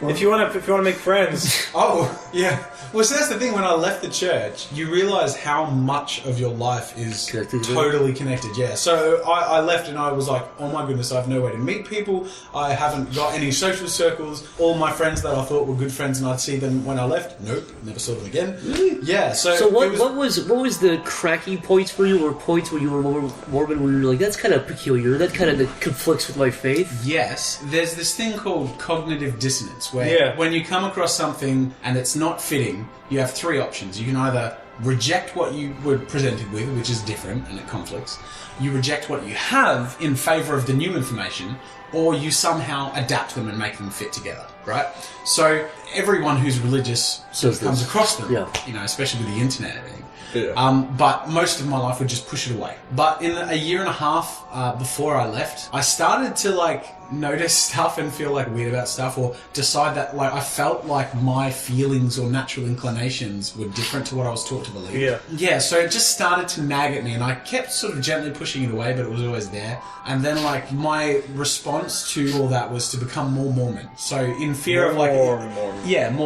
If you want to make friends. Oh, yeah. Well, so that's the thing. When I left the church, you realise how much of your life is totally connected. Yeah. So I left and I was like, oh my goodness, I have nowhere to meet people. I haven't got any social circles. All my friends that I thought were good friends and I'd see them when I left, nope, never saw them again. Really? Yeah. So what was the cracking points for you, or points where you were Mormon, where you were like, that's kind of peculiar, that kind of conflicts with my faith? Yes. There's this thing called cognitive dissonance. Where when you come across something and it's not fitting, you have three options. You can either reject what you were presented with, which is different and it conflicts. You reject what you have in favour of the new information, or you somehow adapt them and make them fit together, right? So everyone who's religious sort of comes across them, you know, especially with the internet and everything. Yeah. But most of my life would just push it away. But in a year and a half before I left, I started to like notice stuff and feel like weird about stuff, or decide that like I felt like my feelings or natural inclinations were different to what I was taught to believe. Yeah, so it just started to nag at me, and I kept sort of gently pushing it away, but it was always there. And then like my response to all that was to become more Mormon. So in fear of like more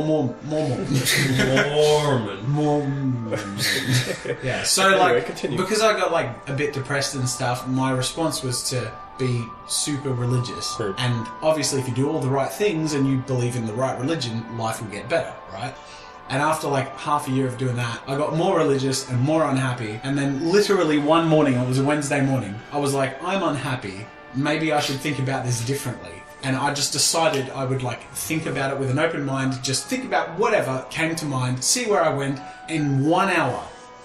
Mormon. Yeah. So anyway, continue. Because I got like a bit depressed and stuff, my response was to be super religious. And obviously if you do all the right things and you believe in the right religion, life will get better, right? And after like half a year of doing that, I got more religious and more unhappy. And then literally one morning, it was a Wednesday morning, I was like, I'm unhappy. Maybe I should think about this differently. And I just decided I would like think about it with an open mind, just think about whatever came to mind, see where I went. In 1 hour,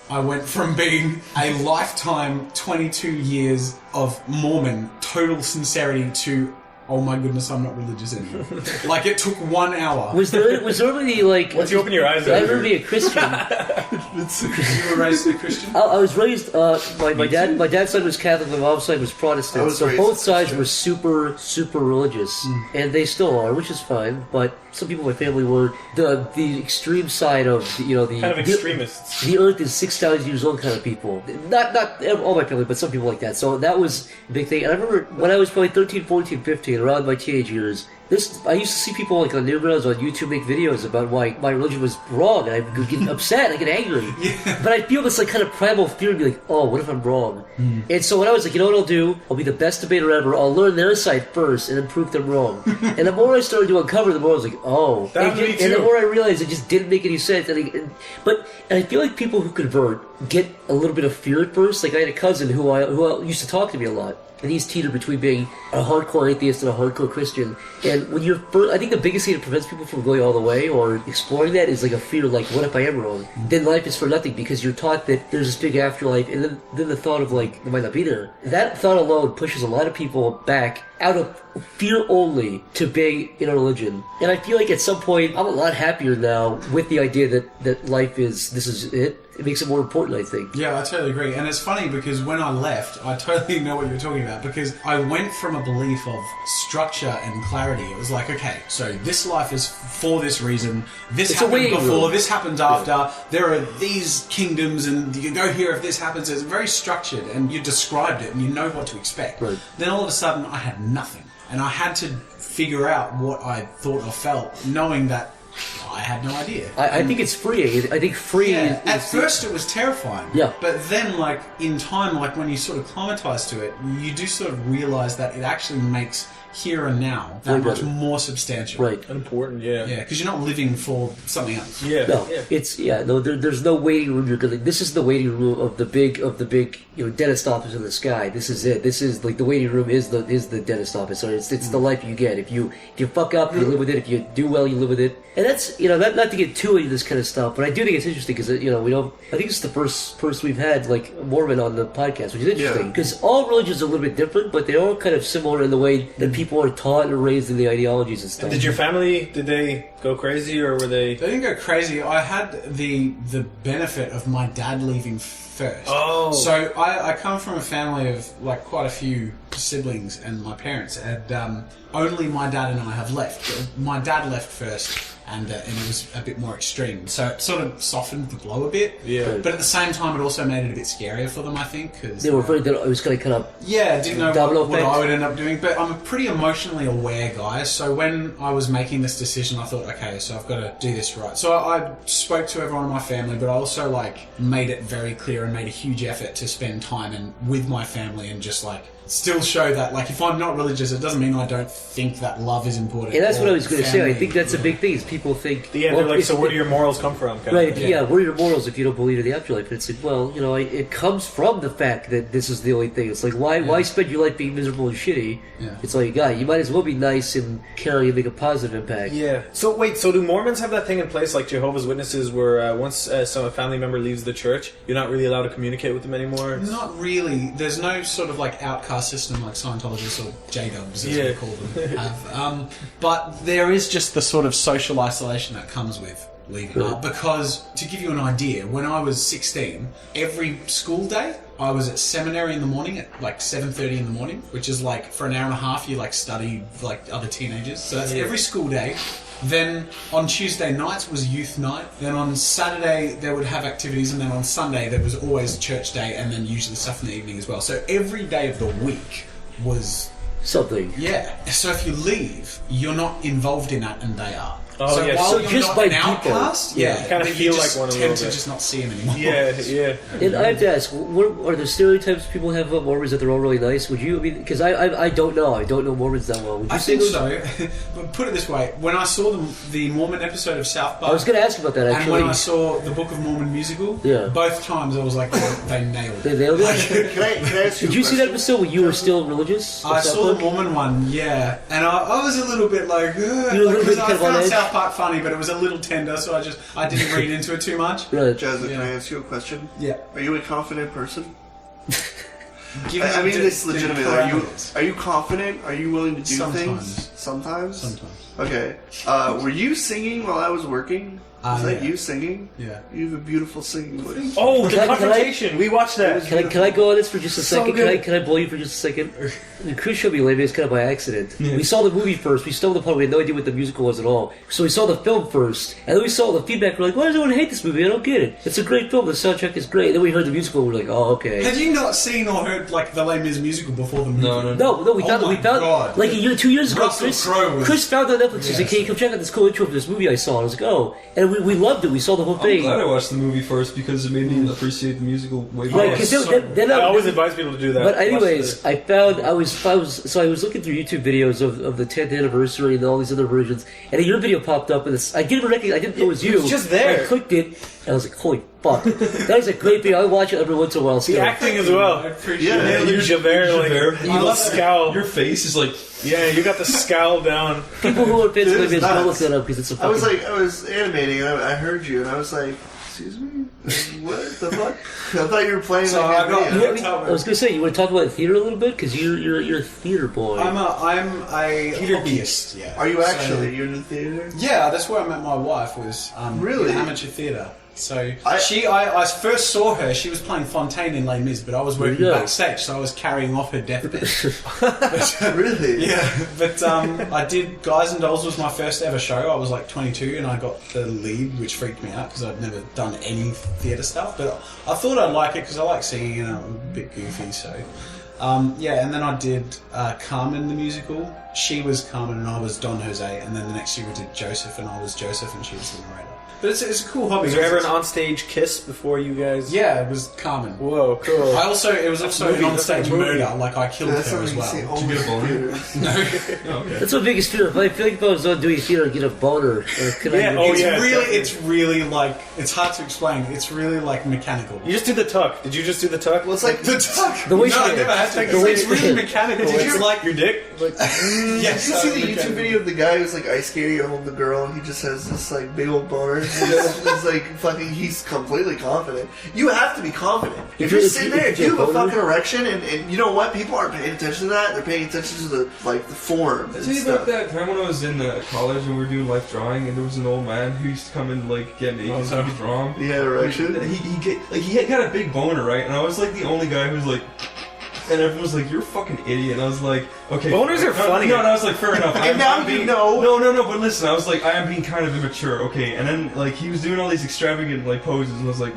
I went from being a lifetime 22 years of Mormon, total sincerity, to oh my goodness, I'm not religious anymore. Like it took 1 hour. Was there really like? Once you open your eyes, I remember being a Christian. You were raised a Christian? I was raised. My dad's side was Catholic. My mom's side was Protestant. So both sides were super religious, and they still are, which is fine. But some people in my family were the extreme side of the kind of extremists. The Earth is 6,000 years old kind of people. Not all my family, but some people like that. So that was a big thing. And I remember when I was probably 13, 14, 15, around my teenage years, I used to see people like on Newgrounds on YouTube make videos about why my religion was wrong, and I would get upset, I get angry. But I feel this like kind of primal fear to be like, oh, what if I'm wrong? And so when I was like, you know what I'll do? I'll be the best debater ever. I'll learn their side first and then prove them wrong. And the more I started to uncover, the more I was like, oh. And the more I realized it just didn't make any sense. And I feel like people who convert get a little bit of fear at first. Like I had a cousin who used to talk to me a lot. And he's teetered between being a hardcore atheist and a hardcore Christian. And when you're I think the biggest thing that prevents people from going all the way or exploring that is like a fear, like, what if I am wrong? Then life is for nothing because you're taught that there's this big afterlife, and then the thought of, like, it might not be there. That thought alone pushes a lot of people back out of fear only to being in a religion. And I feel like at some point, I'm a lot happier now with the idea that life is, this is it. It makes it more important, I think. Yeah, I totally agree. And it's funny because when I left, I totally know what you're talking about, because I went from a belief of structure and clarity. It was like, okay, so this life is for this reason, this happened before, this happens after, there are these kingdoms, and you go here if this happens. It's very structured, and you described it, and you know what to expect. Right. Then all of a sudden, I had nothing. And I had to figure out what I thought or felt, knowing that I had no idea. I think it's freeing. I think freeing at first it was terrifying. Yeah. But then, like, in time, like, when you sort of acclimatize to it, you do sort of realize that it actually makes here and now that much more substantial. Right. Important, yeah. Yeah, because you're not living for something else. Yeah. No, it's, there's no waiting room. This is the waiting room of the big, dentist office in the sky. This is it. This is, like, the waiting room is the dentist office. So it's the life you get. If you fuck up, you live with it. If you do well, you live with it. And that's, not to get too into this kind of stuff, but I do think it's interesting because, I think it's the first person we've had, like, Mormon on the podcast, which is interesting. Because all religions are a little bit different, but they're all kind of similar in the way that people people are taught and raised in the ideologies and stuff. And did your family, did they go crazy, or were they... They didn't go crazy. I had the benefit of my dad leaving first. Oh. So I come from a family of like quite a few siblings, and my parents, and only my dad and I have left. My dad left first, and it was a bit more extreme. So it sort of softened the blow a bit. Yeah. But at the same time, it also made it a bit scarier for them, I think. Cause, they were afraid that it was going to kind of... Yeah, didn't know double what effect. I would end up doing. But I'm a pretty emotionally aware guy. So when I was making this decision, I thought, okay, so I've got to do this right. So I spoke to everyone in my family, but I also like made it very clear and made a huge effort to spend time with my family and just like still show that, like, if I'm not religious, it doesn't mean I don't think that love is important. And that's what I was going to say. I family. think that's a big thing. Is people think, Yeah, they're like, so where do your morals come from? Kind right? of. Yeah. What are your morals if you don't believe in the afterlife? And it's like, well, you know, it comes from the fact that this is the only thing. It's like, why spend your life being miserable and shitty? Yeah. It's all you got. You might as well be nice and carry and make a positive impact. Yeah. So wait, so do Mormons have that thing in place, like Jehovah's Witnesses, where once a family member leaves the church, you're not really allowed to communicate with them anymore? Not really. There's no sort of like outcast system like Scientologists or J-dubs, as we call them, have. But there is just the sort of social isolation that comes with leaving. Because, to give you an idea, when I was 16, every school day, I was at seminary in the morning at like 7:30 in the morning, which is like for an hour and a half you like study like other teenagers. So that's every school day. Then on Tuesday nights was youth night. Then on Saturday they would have activities, and then on Sunday there was always church day, and then usually stuff in the evening as well. So every day of the week was something. Yeah. So if you leave, you're not involved in that, and they are. Oh, so yeah, while so you're just not by an people. outcast, You kind of then feel you just like one a tend little to bit. just not see him anymore. Yeah. And I have to ask, what are there stereotypes people have about Mormons that they're all really nice? Would you? I mean, because I don't know. I don't know Mormons that well. Would you I say think those? so. But put it this way: when I saw the Mormon episode of South Park, I was going to ask about that and actually. when I saw the Book of Mormon musical, Yeah. both times I was like, they nailed it. They nailed it. Can I ask you Did a you see that question? episode when you were still religious? I of South saw the Park? Mormon one, yeah, and I was a little bit like, You were a little because bit I kind of on found edge? South Park funny, but it was a little tender, so I didn't read into it too much. Right. Jazza, can Yeah. I ask you a question? Yeah. Are you a confident person? Given I mean the- this the legitimately. parameters. Are you confident? Are you willing to do Sometimes. things? Sometimes. Sometimes. Okay. Were you singing while I was working? Was that yeah. you singing? Yeah. You have a beautiful singing voice. Oh, the Can I- confrontation! We watched that. Can I go on this for just a second? good. Can I blow you for just a second? The Chris showed me later. It's kind of by accident. We saw the movie first. We stumbled upon it. We had no idea what the musical was at all. So we saw the film first, and then we saw the feedback. We're like, "Why does everyone hate this movie? I don't get it. It's a great film. The soundtrack is great." And then we heard the musical. And we're like, "Oh, okay." Had you not seen or heard like the Les Mis musical before the movie? No. No, we found Oh we my found God. like a year, 2 years ago. Russell Crowe was- Chris found it on Netflix. He's like, Yes. "Hey, come check out this cool intro for this movie I saw." And I was like, "Oh," and we loved it. We saw the whole I'm thing. glad I watched the movie first because it made me appreciate the musical way more. Right, because then I always advise people to do that. But Watch anyways, I was looking through YouTube videos of the 10th anniversary and all these other versions, and your video popped up, and I didn't recognize. I didn't know it was you. It was just there. I clicked it, and I was like, "Holy fuck, that is a great video." I watch it every once in a while. the Still. acting as well. I appreciate Yeah, it. You're Javert, like Javert. evil scowl. Your face is like Yeah, you got the scowl down. People who are fans of It Windmill, is go look nuts. that up because it's a I was fucking. like, I was animating, and I heard you, and I was like, "Excuse me, what the fuck?" I thought you were playing So like I got- a video. Yeah. I was gonna say, you want to talk about theater a little bit because you're a theater boy. I'm a hobbyist. Yeah. Are you So- actually? You're in the theater? Yeah, that's where I met my wife. Was Really? in amateur theatre. So I- I first saw her. She was playing Fontaine in Les Mis, but I was working Yeah. backstage, so I was carrying off her deathbed. Really? Yeah, but I did Guys and Dolls was my first ever show. I was like 22 and I got the lead, which freaked me out because I'd never done any theatre stuff. But I thought I'd like it because I like singing and I'm a bit goofy. So yeah, and then I did Carmen the musical. She was Carmen and I was Don Jose, and then the next year we did Joseph and I was Joseph and she was the narrator. But it's a cool hobby. Was there ever an onstage kiss before you guys? Yeah, it was Carmen. Whoa, cool. It was also an movie, that's onstage a movie. murder. Like I killed That's her something as you see well. only get a boner? in theaters. No. That's my biggest fear. I feel like if I was not doing theater, I'd get a boner. Or could Yeah, I? oh, It's yeah, really, definitely. it's really like, it's hard to explain. It's really like mechanical. You just do the tuck. Did you just do the tuck? Well, it's like The tuck. The waist no, I band. never had to. The waist It's really band. mechanical. Did It's you- like Your dick? Like, yes. Did you see the YouTube video of the guy who's like ice skating home the girl and he just has this like big old boner? It's like fucking. He's completely confident. You have to be confident. If you're sitting there, if you have a fucking erection, and you know what, people aren't paying attention to that. They're paying attention to the form. Tell you about that time when I was in college and we were doing life drawing, and there was an old man who used to come and like get naked so he could draw him. He had erection. He had got a big boner, right? And I was like the only guy who was like. And everyone was like, "You're a fucking idiot." And I was like, "Okay." Boners are funny. No, and I was like, "Fair enough." And now you know. No. But listen, I was like, I am being kind of immature, okay? And then like he was doing all these extravagant like poses, and I was like,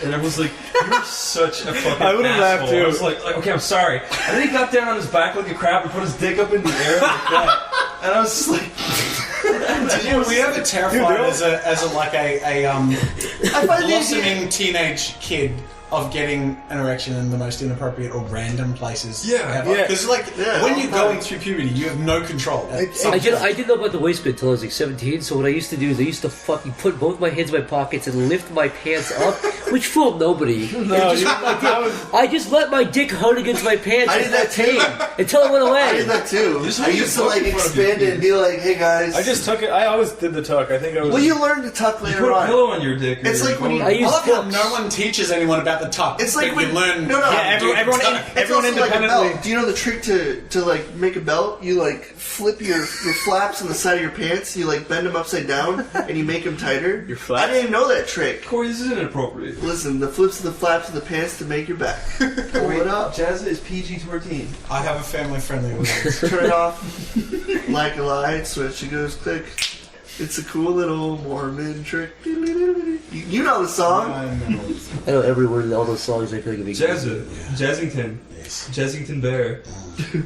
and everyone was like, "You're such a fucking I would have laughed too. I was like, "Okay, I'm sorry." And then he got down on his back like a crab and put his dick up in the air like that, and I was just like. Were you ever terrified as a blossoming teenage kid of getting an erection in the most inappropriate or random places ever? Because when you're going through puberty, you have no control. I didn't know about the waistband until I was like 17, so what I used to do is I used to fucking put both my hands in my pockets and lift my pants up, which fooled nobody. I just let my dick hard against my pants. I did that too. Until it went away. I did that too. I used to like expand it and be like, "Hey guys." I just tuck it. I always did the tuck. I think I was. Well, you learn to tuck You later put a on. pillow on your dick. It's like when you. I love how no one teaches anyone about the tuck. It's like when you learn. No. Everyone It's also like a independently. belt. Do you know the trick to like make a belt? You like flip your flaps on the side of your pants. You like bend them upside down and you make them tighter. Your flaps? I didn't even know that trick. Corey, this isn't inappropriate. Listen, the flips of the flaps of the pants to make your back. Pull it up. Jazza is PG-13. I have a family-friendly audience. Turn it off. Like a light switch. It goes click. It's a cool little Mormon trick. You know the song. I know every word in all those songs. I feel like it'd be Jazza. Jazzington. Jazzington Bear.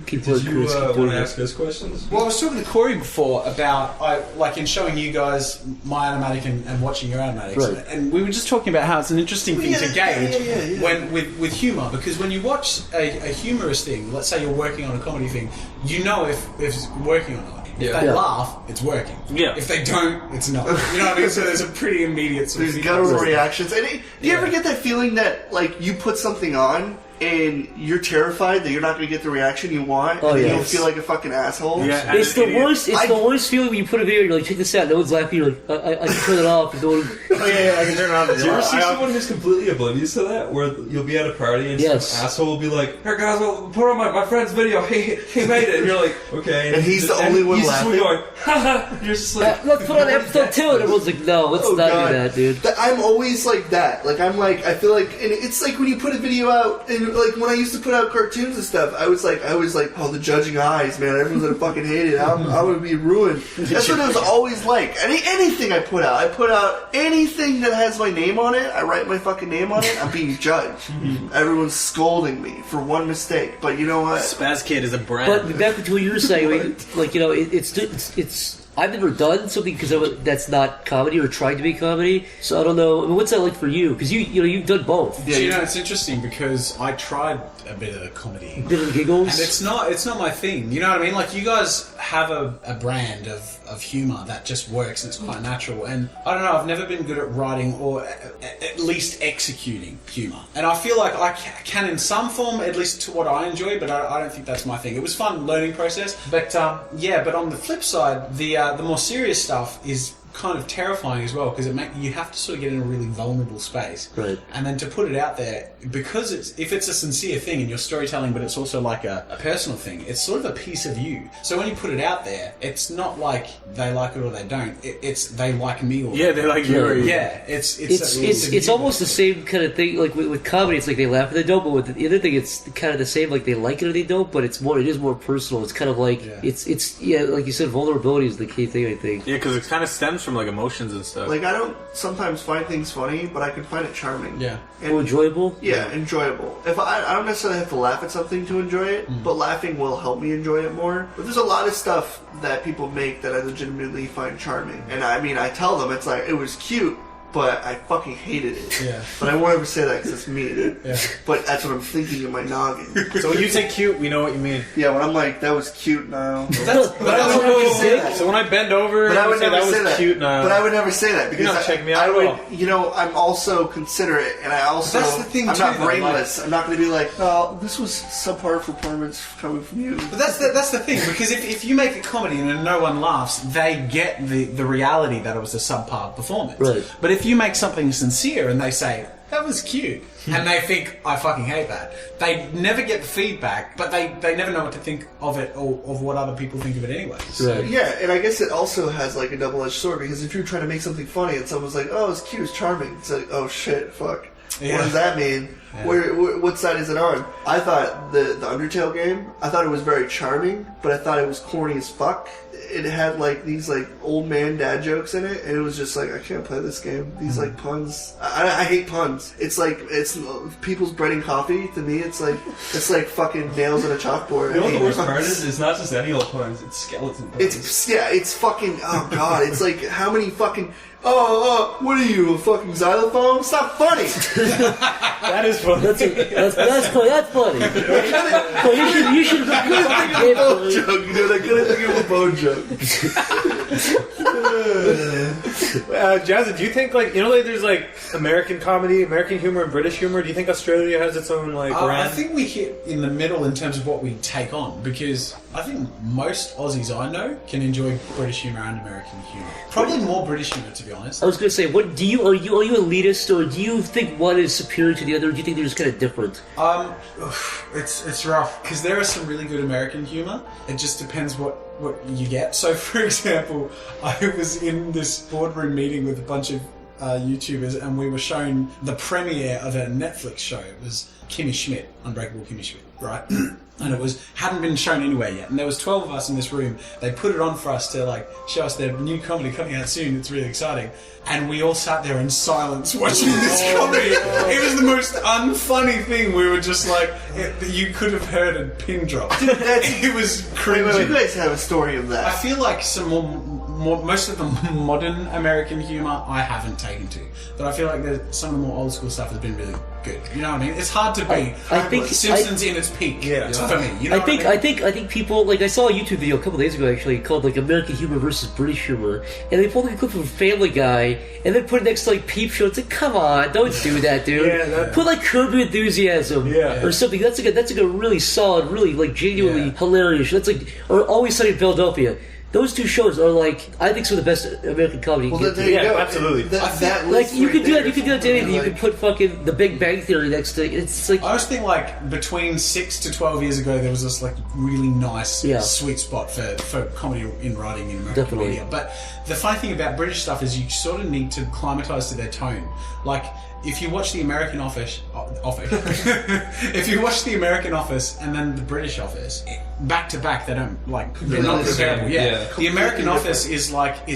Keep Did you doing want to it. ask us questions? Well, I was talking to Corey before about, in showing you guys my automatic and watching your automatics. Right. And we were just talking about how it's an interesting thing to gauge when with humour. Because when you watch a humorous thing, let's say you're working on a comedy thing, you know if it's working or not. If they laugh, it's working. Yeah. If they don't, it's not. You know what I mean? So there's a pretty immediate sort of There's guttural reactions. And do you ever get that feeling that like you put something on and you're terrified that you're not going to get the reaction you want, and you'll feel like a fucking asshole? Yeah, It's the worst. It's the worst feeling when you put a video and you're like, check this out. No one's laughing. You're like, I can turn it off. And no one... I can turn it on. Do you ever see someone who's completely oblivious to that? Where you'll be at a party and some asshole will be like, "Here guys, well, put on my friend's video. He made it." And you're like, "Okay." And he's the only one laughing. He's just going, "Ha." You're just like, let's put on episode 2. And everyone's like, no, let's not do that, dude. I'm always like that. Like, I'm like, I feel like, and it's like when you put a video out, and like when I used to put out cartoons and stuff, I was like, oh, the judging eyes, man, everyone's gonna fucking hate it. I'm gonna be ruined. That's what it was always like. Anything I put out anything that has my name on it, I write my fucking name on it, I'm being judged. Everyone's scolding me for one mistake. But you know what? Spaz Kid is a brand. But back to what you were saying, like, you know, it's I've never done something that's not comedy or tried to be comedy, so I don't know. I mean, what's that like for you? Because you've done both. Yeah, you know, it's interesting because I tried a bit of comedy, a bit of giggles, and it's not my thing. You know what I mean? Like, you guys have a brand of humour that just works and it's quite natural. And I don't know, I've never been good at writing or at least executing humour. And I feel like I can in some form, at least to what I enjoy, but I don't think that's my thing. It was fun learning process, but but on the flip side, the more serious stuff is kind of terrifying as well, because you have to sort of get in a really vulnerable space, right? And then to put it out there, because if it's a sincere thing and you're storytelling, but it's also like a personal thing, it's sort of a piece of you. So when you put it out there, it's not like they like it or they don't. It's they like me or they like you. Yeah, it's almost the same kind of thing. Like with comedy, it's like they laugh or they don't. But with the other thing, it's kind of the same. Like they like it or they don't. But it is more personal. It's kind of like it's like you said, vulnerability is the key thing, I think. Yeah, because it kind of stems from like emotions and stuff. Like, I don't sometimes find things funny, but I can find it charming. Yeah. And, enjoyable? Yeah, enjoyable. If I don't necessarily have to laugh at something to enjoy it, but laughing will help me enjoy it more. But there's a lot of stuff that people make that I legitimately find charming. And I mean, I tell them, it's like, it was cute, but I fucking hated it. Yeah. But I won't ever say that because it's mean. Yeah. But that's what I'm thinking in my noggin. So when you say cute, we know what you mean. Yeah, when I'm like, that was cute, Niall. But I would never say that. So when I bend over, But I would say never that say was that. cute now. But I would never say that because You're not checking me out I at would. all. You know, I'm also considerate, and I also. That's the thing I'm too, not though, brainless. I'm not going to be like, oh, this was subpar performance coming from you. But that's the thing, because if you make a comedy and no one laughs, they get the reality that it was a subpar performance. Right. But if you make something sincere and they say, that was cute, and they think, I fucking hate that, they never get the feedback, but they never know what to think of it or of what other people think of it anyway. So. Right. Yeah, and I guess it also has like a double-edged sword because if you're trying to make something funny and someone's like, "Oh, it's cute, it's charming," it's like, "Oh shit, fuck." Yeah. What does that mean? Yeah. What side is it on? I thought the Undertale game, I thought it was very charming, but I thought it was corny as fuck. It had like these like old man dad jokes in it, and it was just like, I can't play this game. These like puns. I hate puns. It's like people's bread and coffee. To me, it's like fucking nails on a chalkboard. You know I what the hate worst puns. part is? It's not just any old puns, it's skeleton puns. It's fucking, oh god, it's like, how many fucking, what are you, a fucking xylophone? It's not funny! That is funny. That's funny. That's funny. So you should I couldn't think of a bone joke, dude, I couldn't think of a bone joke. Jazza, do you think like there's like American comedy, American humor, and British humor? Do you think Australia has its own like brand? I think we hit in the middle in terms of what we take on, because I think most Aussies I know can enjoy British humour and American humour. Probably more British humour, to be honest. I was going to say, are you elitist, or do you think one is superior to the other, or do you think they're just kind of different? It's rough because there is some really good American humour. It just depends what you get. So, for example, I was in this boardroom meeting with a bunch of YouTubers, and we were shown the premiere of a Netflix show. It was Kimmy Schmidt, Unbreakable Kimmy Schmidt, right? And it hadn't been shown anywhere yet. And there was 12 of us in this room. They put it on for us to like show us their new comedy coming out soon. It's really exciting. And we all sat there in silence watching this comedy. It was the most unfunny thing. We were just like, you could have heard a pin drop. It was cringy. Wait, you guys have a story of that. I feel like some most of the modern American humour I haven't taken to, but I feel like some of the more old school stuff has been really good. You know what I mean? It's hard to beat. I think Simpsons in its peak. Yeah. For me. You know I think people, like, I saw a YouTube video a couple days ago actually called like American humor versus British humor, and they pulled like a clip from Family Guy and then put it next to like Peep Show. It's like, come on, don't do that, dude. Put like Curb Your Enthusiasm or something. That's like a really solid, really like genuinely hilarious. That's like, or Always Sunny in Philadelphia. Those two shows are like, I think, some of the best American comedy. Well, there you go. Absolutely. That like you could do that. there You could do that to anything. You like, could put fucking The Big Bang Theory next to it. It's like I was thinking like between 6 to 12 years ago, there was this like really nice sweet spot for comedy in writing in American media. But the funny thing about British stuff is you sort of need to acclimatise to their tone. Like, if you watch the American Office, if you watch the American Office and then the British Office back to back, they don't they're not comparable. Yeah. The American Office is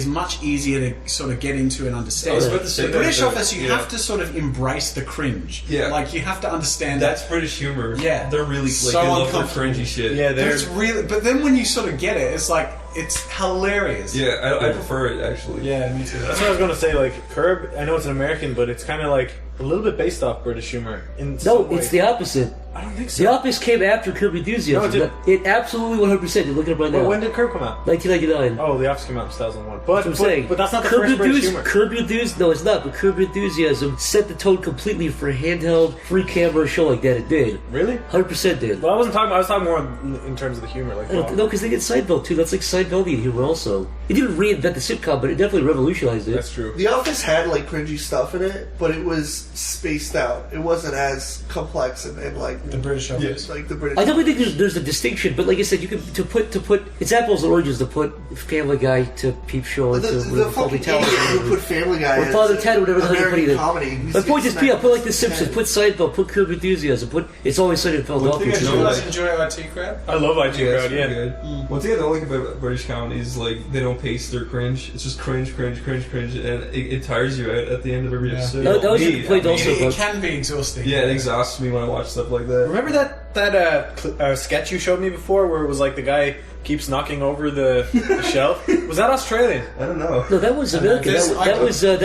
much easier to sort of get into and understand. The British Office, you have to sort of embrace the cringe. Yeah, like you have to understand that's British humor. Yeah, they're really so they love their uncomfortable. cringy shit. Yeah, it's really. But then when you sort of get it, it's like it's hilarious. Yeah, I prefer it actually. Yeah, me too. That's what I was going to say. Like Curb, I know it's an American, but it's kind of like a little bit based off British humor. It's the opposite. I don't think so. The Office came after Curb Your Enthusiasm. No, it absolutely 100%. You're looking at it right now. Well, when did Curb come out? 1999. Oh, The Office came out in 2001. That's what I'm saying. But that's not the Curb first British humor. Curb Your Enthusiasm. No, it's not. But Curb Your Enthusiasm set the tone completely for a handheld, free camera show like that. It did. Really? 100% did. Well, I wasn't talking. I was talking more in terms of the humor. Like No, because they did Seinfeld too. That's like Seinfeldian humor also. It didn't reinvent the sitcom, but it definitely revolutionized it. That's true. The Office had like cringy stuff in it, but it was spaced out. It wasn't as complex and like the British Office. Like the British. I definitely think there's a distinction, but like I said, you could to put it's apples and oranges to put Family Guy to Peep Show to the fucking idiot who put Family Guy or Father Ted or whatever the hell you put American either. comedy. My point is, put like The Simpsons, put Seinfeld, put Curb Your Enthusiasm, put It's Always Sunny in Philadelphia. Do you guys enjoy IT Crowd? I love IT Crowd. Yeah. Good. One thing I don't like about British comedy is like they don't pace their cringe. It's just cringe, and it tires you out at the end of every episode. That was your complaint also. It can be exhausting. Yeah, it exhausts me when I watch stuff like that. Remember that sketch you showed me before, where it was like the guy keeps knocking over the shelf. Was that Australian? I don't know. No, that was American. That was I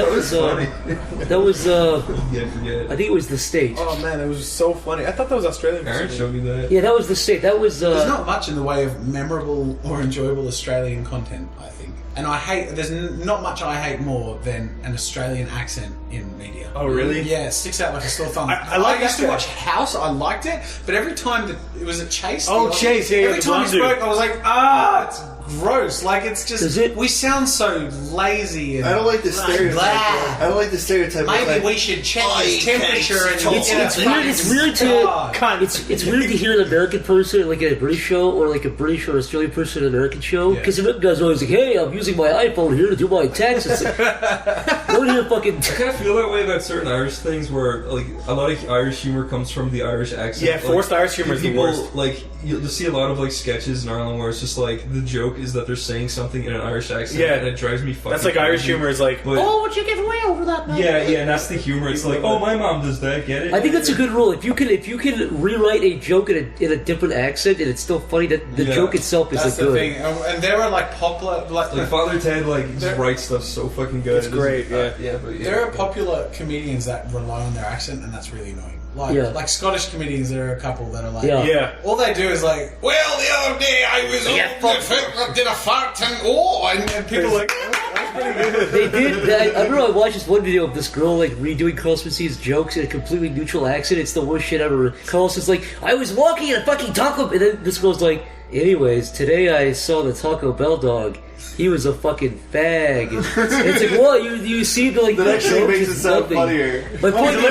think it was the state. Oh man, it was so funny. I thought that was Australian. Aaron showed me that. Yeah, that was the state. That was. There's not much in the way of memorable or enjoyable Australian content, I think. And I hate. There's not much I hate more than an Australian accent in media. Oh really? Yeah, it sticks out like a sore thumb. I used to watch House. I liked it, but every time that it was a Chase. Oh, Chase! Yeah, every time he spoke, I was like, it's gross. Like it's just. We sound so lazy. And I don't like the stereotype. I don't like the stereotype. Maybe we should check his temperature and it's weird to hear an American person like a British show or like a British or Australian person in an American show because the American guys are always like, hey, I'm using my iPhone here to do my taxes. Don't hear fucking. I kind of feel that way about certain Irish things where like a lot of Irish humor comes from the Irish accent. Yeah, forced Irish humor is the worst. Like you'll see a lot of like sketches in Ireland where it's just like the joke is that they're saying something in an Irish accent. Yeah, and it drives me fucking. That's like crazy. Irish humor is like, would you give away over that? Man? Yeah, and that's the humor. It's like, my mom does that. Get it? I think that's a good rule. If you can rewrite a joke in a different accent and it's still funny, that the joke itself is that's like the good. thing. And there are like popular like Father Ted just writes stuff so fucking good. It's great. But there are popular comedians that rely on their accent, and that's really annoying. Like Scottish comedians, there are a couple that are like, all they do is like, well, the other day I was did a fart and people are like, that's pretty good. They did. I remember I watched this one video of this girl like redoing Carlos Mencia's jokes in a completely neutral accent. It's the worst shit ever. Carlos is like, I was walking in a fucking taco, and then this girl's like, anyways, today I saw the Taco Bell dog. He was a fucking fag. It's like, what? You see the like that actually makes it sound funnier. My point is,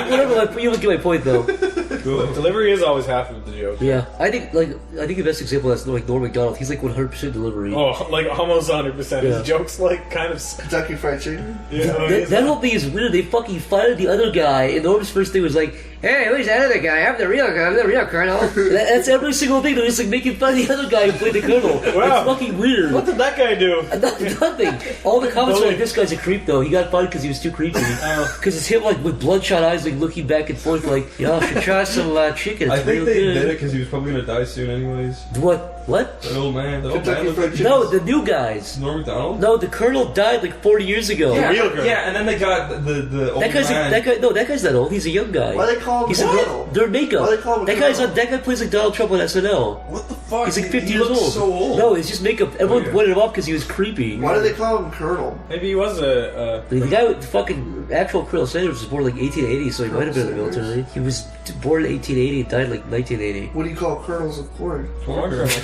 whatever. You look at my point though. Delivery is always half of the joke. Yeah, I think the best example is like Norm Macdonald. He's like 100% delivery. Oh, like almost 100%. His jokes like kind of Kentucky Fried Chicken. Yeah, that whole thing is weird. They fucking fired the other guy, and Norm's first thing was like, "Hey, who's that other guy? I'm the real guy. I'm the real colonel." That's every single thing. They're just like making fun of the other guy who played the colonel. Wow. It's fucking weird. What did that guy do? Nothing. All the comments were like, "This guy's a creep," though. He got fired because he was too creepy. Because it's him like with bloodshot eyes, like looking back and forth, like, "Y'all should try some chicken." It's I think real they good. did it because he was probably gonna die soon, anyways. What? The old man. No, the new guys. Norm Macdonald. No, the colonel died like 40 years ago. Yeah, real colonel. Yeah, and then they got the old That guy's man. that guy's not old. He's a young guy. Why they call him He's Colonel? They're makeup. Why they call him that guy plays like Donald Trump on SNL. What the fuck? He's like 50 he years looks old. so old. No, it's just makeup. Everyone wanted him off because he was creepy. Why do they call him Colonel? Maybe he was a. The guy with the fucking actual Colonel Sanders was born like 1880, so he might have been in the military. He was born in 1880 and died like 1980. What do you call colonels of corn?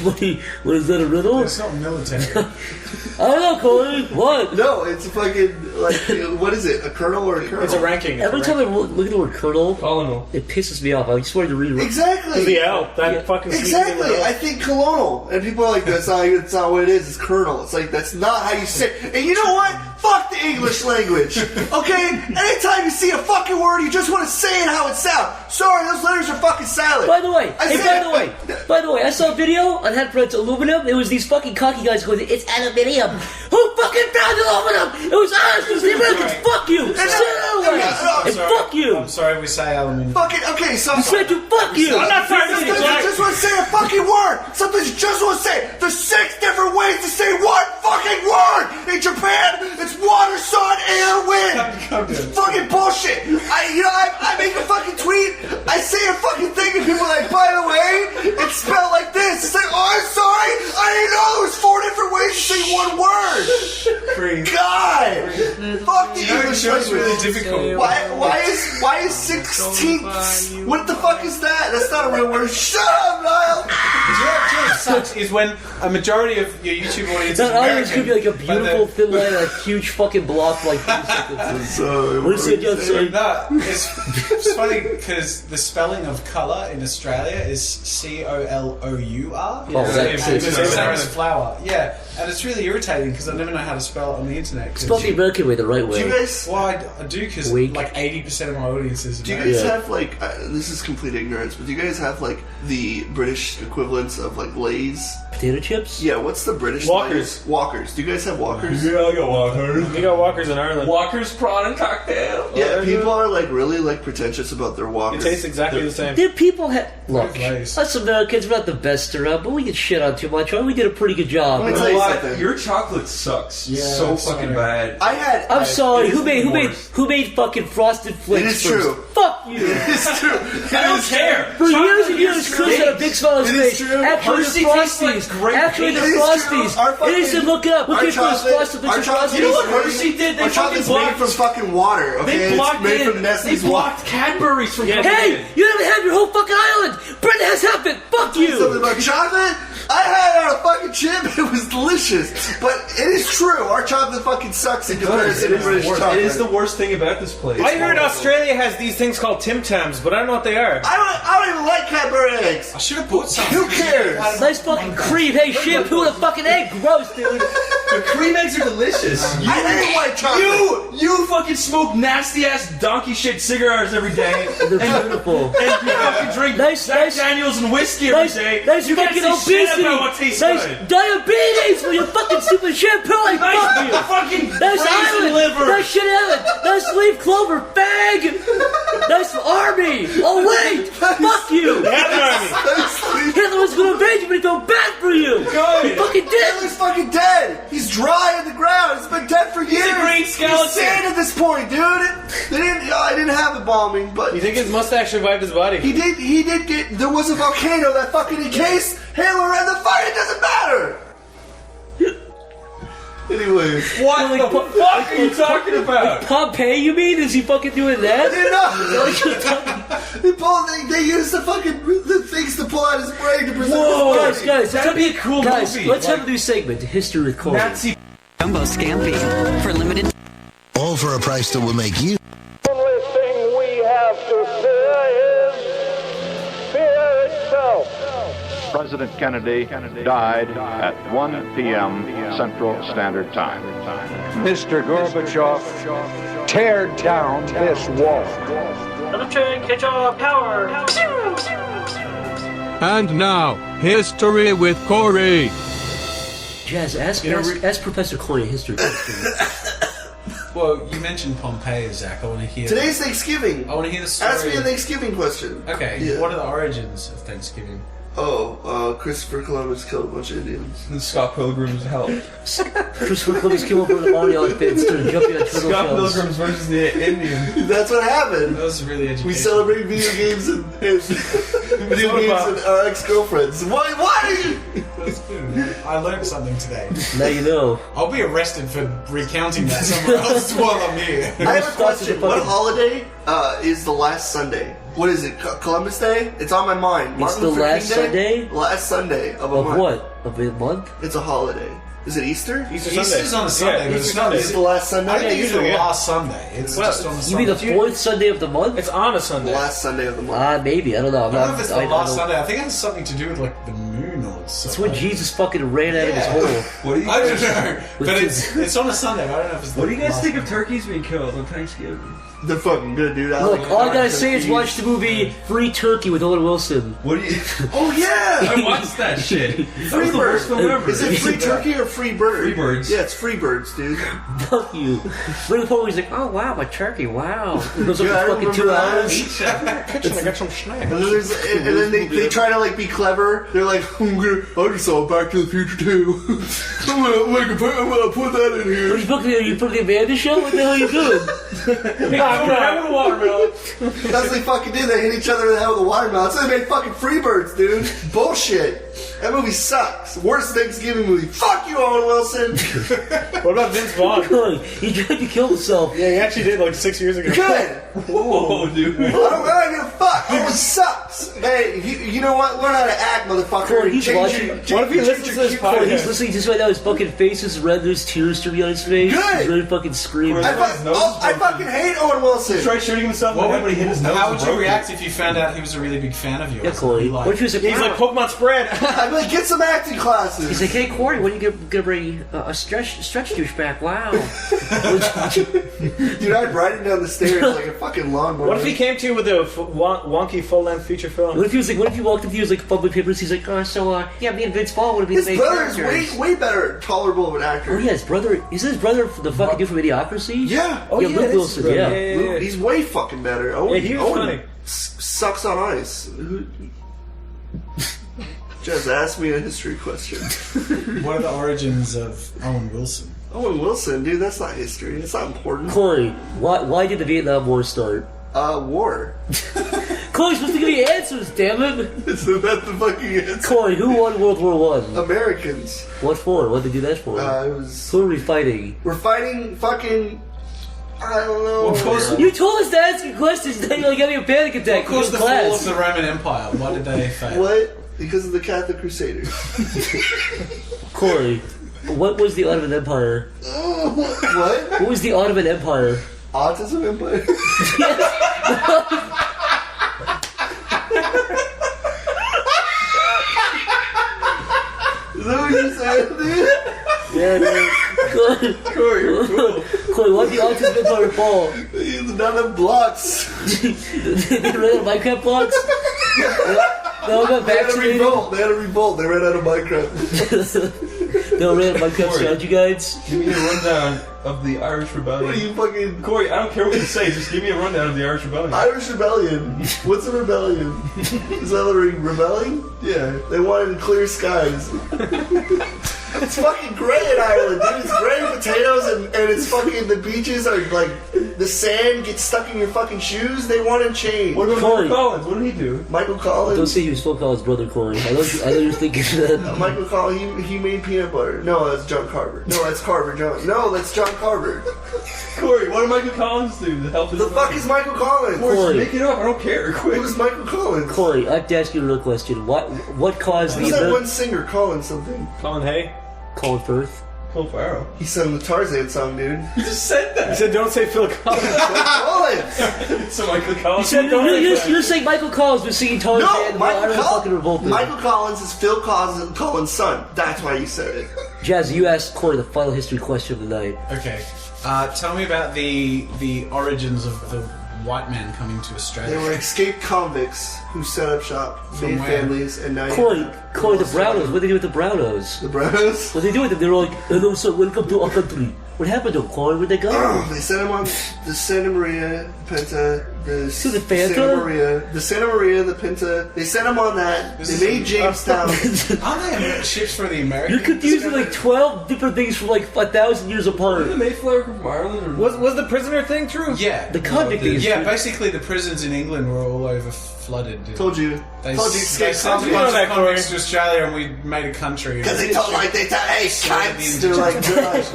What is that, a riddle? It's not military. I don't know, Corey. What? No, it's a fucking like what is it? A colonel or a colonel? It's a ranking. Every time I look at the word colonel, Colonel. it pisses me off. I just wanted to read it. Exactly. The L. That fucking Exactly. I think colonel, and people are like, "That's not what it is. It's colonel." It's like that's not how you say it. And you know what? Fuck the English language. Okay. Anytime you see a fucking word, you just want to say it how it sounds. Sorry, those letters are fucking silent. By the way, I saw a video on Headfront's aluminum. It was these fucking cocky guys going, "It's aluminium." Who fucking found aluminum? It was us. It was the Americans. Fuck you. And fuck you. I'm sorry we say aluminium. Fucking okay. So You said to fuck you. I'm not trying to sometimes you just want to say a fucking word. Sometimes you just want to say it. There's 6 different ways to say one fucking word. In Japan, it's water, sun, air, wind. Fucking bullshit. I make a fucking tweet. I say a fucking thing and people are like, by the way, it's spelled like this. It's like, oh, I'm sorry. I didn't know there was 4 different ways to say one word. God. Fuck the English It's really language. difficult. Why is 16th? What the fuck is that? That's not a real word. Shut up, Niall. Do you know what sucks is when a majority of your YouTube audience is That audience American, could be like a but beautiful thin line, a huge fucking block like 3 sentences. What is it just say? No, it's funny because the spelling of colour in Australia is COLOUR. that's the same as flower. Yeah, and it's really irritating because I never know how to spell it on the internet. Spell the American way, the right way. Do you guys? Well, I do because Wink. like 80% of my audience is Do you American. guys have like this is complete ignorance, but do you guys have like the British equivalents of like Lay's? Potato chips? Yeah, what's the British Walkers. thing? Walkers. Do you guys have Walkers? Yeah, I got Walkers. We got Walkers in Ireland. Walkers prawn and cocktail. Yeah, people are like really like pretentious about their It Walkers. tastes exactly the same. Dude, people have... Look, Nice. us Americans, we're not the best around, but we get shit on too much. We did a pretty good job. Let me You tell know you what? something. Your chocolate sucks. Yeah, so it's fucking sorry. bad. I'm sorry. it Who is made the worst. fucking Frosted Flakes? It is first? true. Fuck you. It's true. I don't care. For years and years, Chris had a big smile on his It is face. true. Actually, Hershey the tastes like Frosties. grape Actually, the It is true. Frosties. Our fucking- It is. Look it up. Look our at those chocolate- Frosted our Flakes. chocolate You know what is made- Hershey did? They Our fucking chocolate's made blocked. from fucking water. Okay, They blocked it's made it. from They Nestle's water. blocked Cadbury's from coming Hey, in. you haven't had your whole fuking island. Brenda has happened. Fuck Something you. about chocolate? I had our fucking chip. It was delicious, but it is true. Our chocolate fucking sucks in comparison to British chocolate. It is the worst thing about this place. I heard Australia has these things called Tim Tams, but I don't know what they are. I don't even like Cadbury eggs. I should have bought some. Who cares? Nice fucking cream. Hey, shampoo and a fucking egg. Gross, dude. The cream eggs are delicious. I hate white chocolate. You fucking smoke nasty ass donkey shit cigars every day. They're beautiful. And you fucking drink Jack Daniels and whiskey every day. Nice You can't fucking say shit obesity. about what tastes Nice good. diabetes with your fucking stupid shampoo. Like, fuck you. fucking Nice raisin island. liver. Nice shit island. Nice leaf clover. Fag. Nice army. Oh, wait. Fuck you. Hitler was gonna invade you, but he felt bad for you. Good. He fucking did. Hitler's fucking dead. He's dry in the ground. He's been dead for years. a green skeleton. He's sand at this point, dude. I didn't have a bombing, but You think his mustache survived his body? he did get. There was a volcano that fucking encased Hitler and the fire. It doesn't matter. Anyways, What Like, the fuck are you talking about? Pompeii, you mean? Is he fucking doing that? they're not. They use the fucking the things to pull out his brain to present Whoa, his body. guys, That'd be a cool guys, movie. let's Like, have a new segment, History with Corey. Nazi. Jumbo Scampi for limited. All for a price that will make you only thing we have to fear is fear itself. President Kennedy died at 1 p.m. Central Standard Time. Mr. Gorbachev, tear down this wall. Another train, catch our power. And now, History with Corey. Jazz, ask Professor Corey a history question. Well, you mentioned Pompeii, Zach. I want to hear. Today's Thanksgiving. I want to hear the story. Ask me a Thanksgiving question. Okay, Yeah. what are the origins of Thanksgiving? Christopher Columbus killed a bunch of Indians. And Scott Pilgrim's help. Christopher Columbus came over the Mario outfit, started jumping on turtle Scott shells. Pilgrims versus the Indian. That's what happened. That was really educational. We celebrate video games and video games and our ex-girlfriends. Why are you? That's good. I learned something today. Now you know. I'll be arrested for recounting that somewhere else while I'm here. I have a question. What holiday is the last Sunday? What is it? Columbus Day? It's on my mind. It's Martin the Luther last King Day? Sunday? Last Sunday of a Of month. what? Of a month? It's a holiday. Is it Easter? Easter's on a Sunday, but it's not. Is it the last Sunday? I think it's the usually, yeah. last Sunday. It's just on a Sunday. You mean the fourth Sunday of the month? It's on a The Sunday. last Sunday of the month. Maybe. I don't know. I don't know if it's the last don't- Sunday. I think it has something to do with like the moon or something. It's when Jesus fucking ran out of his Yeah. hole. What do you I guys? don't know, but it's on a Sunday. I don't know if it's. What do you guys last think of Sunday. turkeys being killed on Thanksgiving? They're fucking good, dude. I Look, like all I gotta fried say is turkey. watch the movie Free Turkey with Owen Wilson. What do you? Oh yeah! I watched that shit. That Free was the worst bird. film ever. Is it free turkey or free bird? Free birds. Yeah, it's free birds, dude. Fuck you. Look at the he's like, oh wow, my turkey, wow. It goes Yeah, I up for fucking 2 remember that. hours. Kitchen, I got some snacks. And then they try to like be clever. They're like, I just saw Back to the Future 2. I'm gonna put that in here. You put the Amanda show? What the hell are you doing? watermelon. That's what they fucking did. They hit each other in the head with a watermelon. So they made fucking Freebirds, dude. Bullshit. That movie sucks. Worst Thanksgiving movie. Fuck you, Owen Wilson. What about Vince Vaughn? He tried to kill himself. Yeah, he actually did like 6 years ago. Good. Whoa, dude. I don't give a fuck. Owen sucks. Hey, you know what? Learn how to act, motherfucker. Corey, he's Change watching. your- What if he listens to this He's podcast? listening just right now. His fucking face is red. There's tears streaming on his face. Good. He's really fucking screaming. I fucking hate Owen Wilson. Tried shooting himself in the head when he hit his nose. How and would you broke it. react if you found out he was a really big fan of yours? Yeah, Corey. Like, What if he was like, He's like Pokemon spread. I I'd be like, get some acting classes. He's like, hey, Corey, when are you gonna bring a stretch douche back? Wow. Dude, I'd ride him down the stairs like a fucking lawnmower. What if he came to you with a wonky full-length feature film? What if he was like? What if he walked up to you, was like fumbling papers? He's like, yeah, me and Vince Vaughn would be the main characters. His brother is way better, tolerable of an actor. Oh yeah, his brother. Isn't his brother the fucking dude from Idiocracy? Yeah. Oh yeah, Luke Wilson. Yeah. Luke, he's way fucking better. Yeah, he was funny. Sucks on ice. Just ask me a history question. What are the origins of Owen Wilson? Owen Wilson, dude, that's not history. It's not important. Corey, why did the Vietnam War start? War. Corey's supposed to give me answers, damn it! Isn't that the fucking answer? Corey, who won World War I? Americans. What for? What did they do that for? Who are we fighting? We're fighting fucking... I don't know. You told us to ask you questions, then you're like having a panic attack. What caused the fall of the Roman Empire? Why did they fail? What? Because of the Catholic Crusaders. Corey, what was the Ottoman Empire? What? What was the Ottoman Empire? Autism Empire? Is that what you said, dude? Yeah, dude. Corey, you're cool. Corey, why did the Autism Empire fall? None of blocks. They ran out of Minecraft blocks? They all got vaccinated? They had a revolt. They ran out of Minecraft. They all ran out of Minecraft strategy guides? Give me a rundown of the Irish Rebellion. What are you fucking... Corey, I don't care what you say. Just give me a rundown of the Irish Rebellion. Irish Rebellion? What's a rebellion? Is that rebelling? Yeah. They wanted clear skies. It's fucking great in Ireland, dude. It's great potatoes and it's fucking... The beaches are like... The sand gets stuck in your fucking shoes. They want to change. What about Michael Collins? What did he do? Michael Collins? Don't say he was Phil Collins' brother, Corey. I know you're thinking that. Michael Collins, he made peanut butter. No, that's John Carver. No, that's Carver John. No, that's John Carver. Corey, what did Michael Collins do to help his... The fuck is Michael Collins? Corey, make it up. I don't care. Quick. Who's Michael Collins? Corey, I have to ask you a real question. What caused Who's that one singer, Colin something? Colin Hay? Colin Firth? Colin Farrell. He sang the Tarzan song, dude. You just said that. You said don't say Phil Collins. Collins! So Michael Collins. You're saying Michael Collins was singing Tarzan. No, Michael Collins is Phil Collins' son. That's why you said it. Jazza, you asked Corey the final history question of the night. Okay. Tell me about the origins of the white man coming to Australia. They were escaped convicts who set up shop, made families, and now Corey, the Brownos. What did they do with the Brownos? The Brownos? What did they do with them? They were like, hello, sir, welcome to our country. What happened to them, Corey? Where'd they go? They sent them on the Santa Maria, Pinta, the Fanta? the Santa Maria, the Pinta. They sent them on that. They made Jamestown. Aren't they ships for the Americans? You're confusing like 12 different things from like 1,000 years apart. Wasn't the Mayflower from Ireland? Was the prisoner thing true? Yeah. The convict thing is true. Yeah, basically the prisons in England were all over flooded. Told you. They sent a bunch of convicts to Australia and we made a country. Because they told hey, cunts. They're like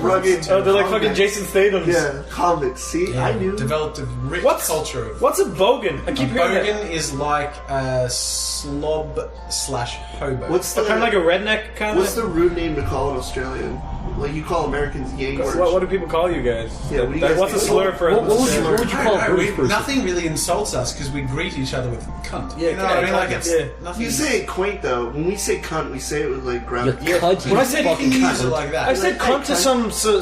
rugged. Oh, they're like fucking Jason Statham. Yeah, convicts. See, yeah, I knew. Developed a rich culture. What's a bogan? I keep hearing that. Bogan is like a slob/hobo. What's the kind of like a redneck kind of? What's the rude name to call an Australian? Like you call Americans Yanks. What do people call you guys? Yeah, what's a slur for? What would you call a British person? Nothing really insults us because we greet each other with cunt. Yeah, you know what I mean? Like it's nothing. You say it quaint though. When we say cunt, we say it with like ground. When I said you can use it like that. I said cunt to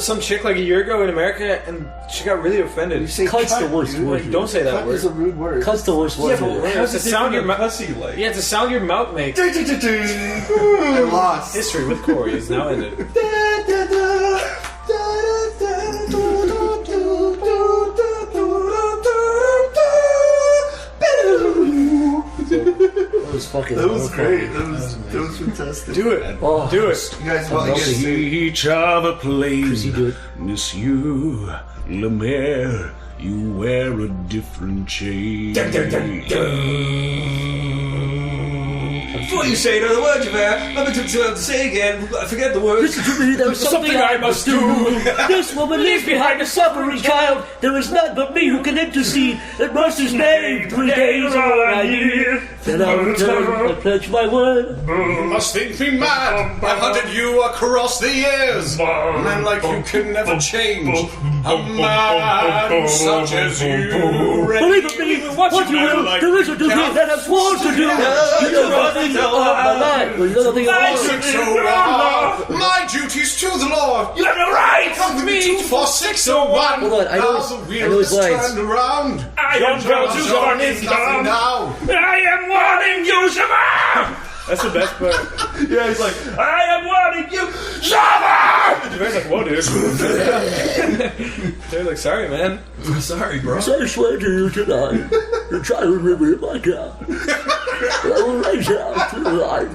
some chick like a year ago in America, and she got really offended. You say cunt's the worst word. Don't say that word. Cunt is a rude word. Cunt's the worst word. Yeah, but it's a sound your mouth. Yeah, it's a sound your mouth makes. I lost. History with Corey is now ended. That was fucking. That was great. That was fantastic. Do it. Do it. You guys want to see each other place. Do it. Miss you, Lemaire. You wear a different shade. Before you say another word, Javert, I'm going to say again. I forget the word. Listen to me, there is something I must do. This woman leaves behind a suffering child. There is none but me who can intercede. In mercy's name, 3 days all I need. Then I'll return, I pledge my word. Must think me mad. I hunted you across the years. Men like you can never change. A man such as you. Believe me, what you will, there is a duty that I've sworn to do. You know nothing my life. Well, you know nothing about it. 601. My duties to the Lord. You have no right Come with me to 4601. Hold on, I know his lines. Turned around. I am going to burn it down. Now. I am warning you, Shabba! That's the best part. Yeah, he's like, I am warning you, Shabba! Jared's like, whoa, dude. Jared's like, sorry, man. sorry, bro. So I swear to you tonight, to try to remember my God. I will raise out to the light.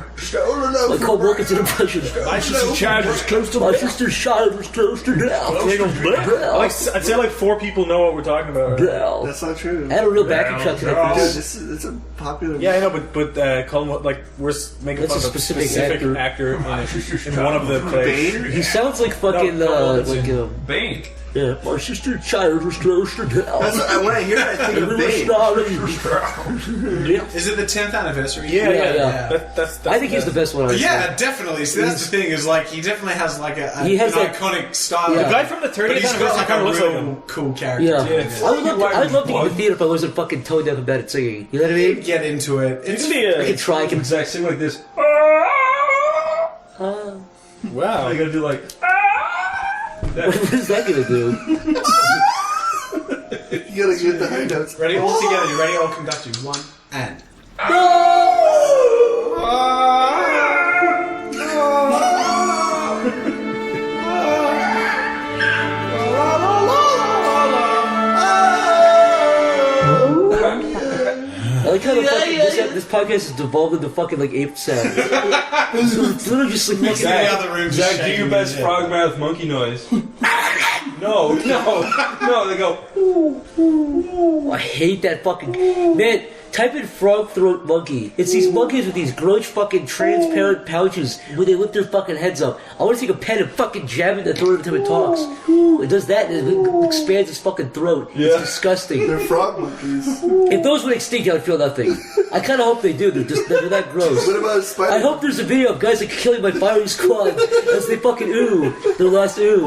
I call Wilkinson impression. My sister's child was close to My sister's child was close to death. I'd say like 4 people know what we're talking about. Right? That's not true. I had a real backing track to that. Dude, it's a popular. Yeah, I know, but call him like we're making That's fun a of specific actor in one of the plays. He sounds like fucking Bane. Yeah, my sister's child was close to death. When I hear it, I think of Bane. Is it the 10th anniversary? Yeah. That's I think he's the best one. Yeah, definitely. See, that's the thing is like he definitely has like an iconic style. The guy from the 30th but he's got like a anniversary really cool character. Yeah. I'd love to get in the theater if I wasn't fucking tone deaf and bad at singing. You know what I mean? Get into it. It's I can try. I can exact sing like this. Wow. You gotta do like. What is that gonna do? You gotta get the high notes. Ready? All together. You ready? I'll conduct you. 1 and. I like how this podcast has devolved into fucking like ape sound. It's literally just like Makes the other room just Zach, do your best frog mouth monkey noise. No. They go. I hate that fucking man. Type in frog throat monkey. It's these monkeys with these gross fucking transparent pouches where they lift their fucking heads up. I want to take a pen and fucking jab it in the throat every time it talks. It does that and it expands its fucking throat. Yeah. It's disgusting. They're frog monkeys. If those would extinct, I would feel nothing. I kind of hope they do. They're that gross. What about spider? I hope there's a video of guys like killing my firing squad as they fucking their last They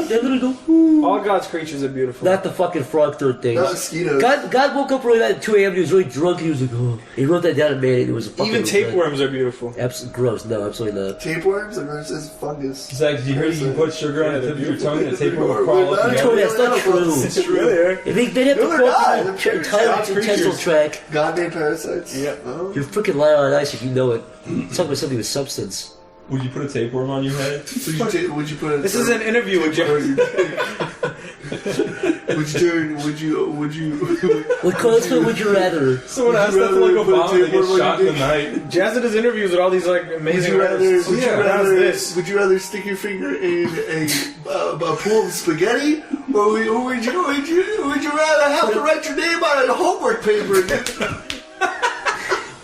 literally go. All God's creatures are beautiful. Not the fucking frog throat thing. Not mosquitoes. God woke up early at 2 a.m. He was really drunk. He was like, oh. He wrote that down and made it. It was a fucking even tapeworms are beautiful. Absolutely gross. No, absolutely not. Tapeworms? I've never said fungus. Zach, did you hear you put sugar on the tip of your tongue and the tapeworm will crawl up Tony, that's not true. It's true. They'd have to crawl through the entire intestinal tract. God-made parasites. Yeah. Oh. You're freaking lying on ice if you know it. Talk about something with substance. Would you put a tapeworm on your head? Would you put? This is an interview with Jerry. Would you? Let's go. Would you rather? Someone asked that to like Obama to get shot in the night. Jazza does interviews with all these like amazing artists. Would you rather stick your finger in a pool of spaghetti, or would you rather have to write your name on a homework paper?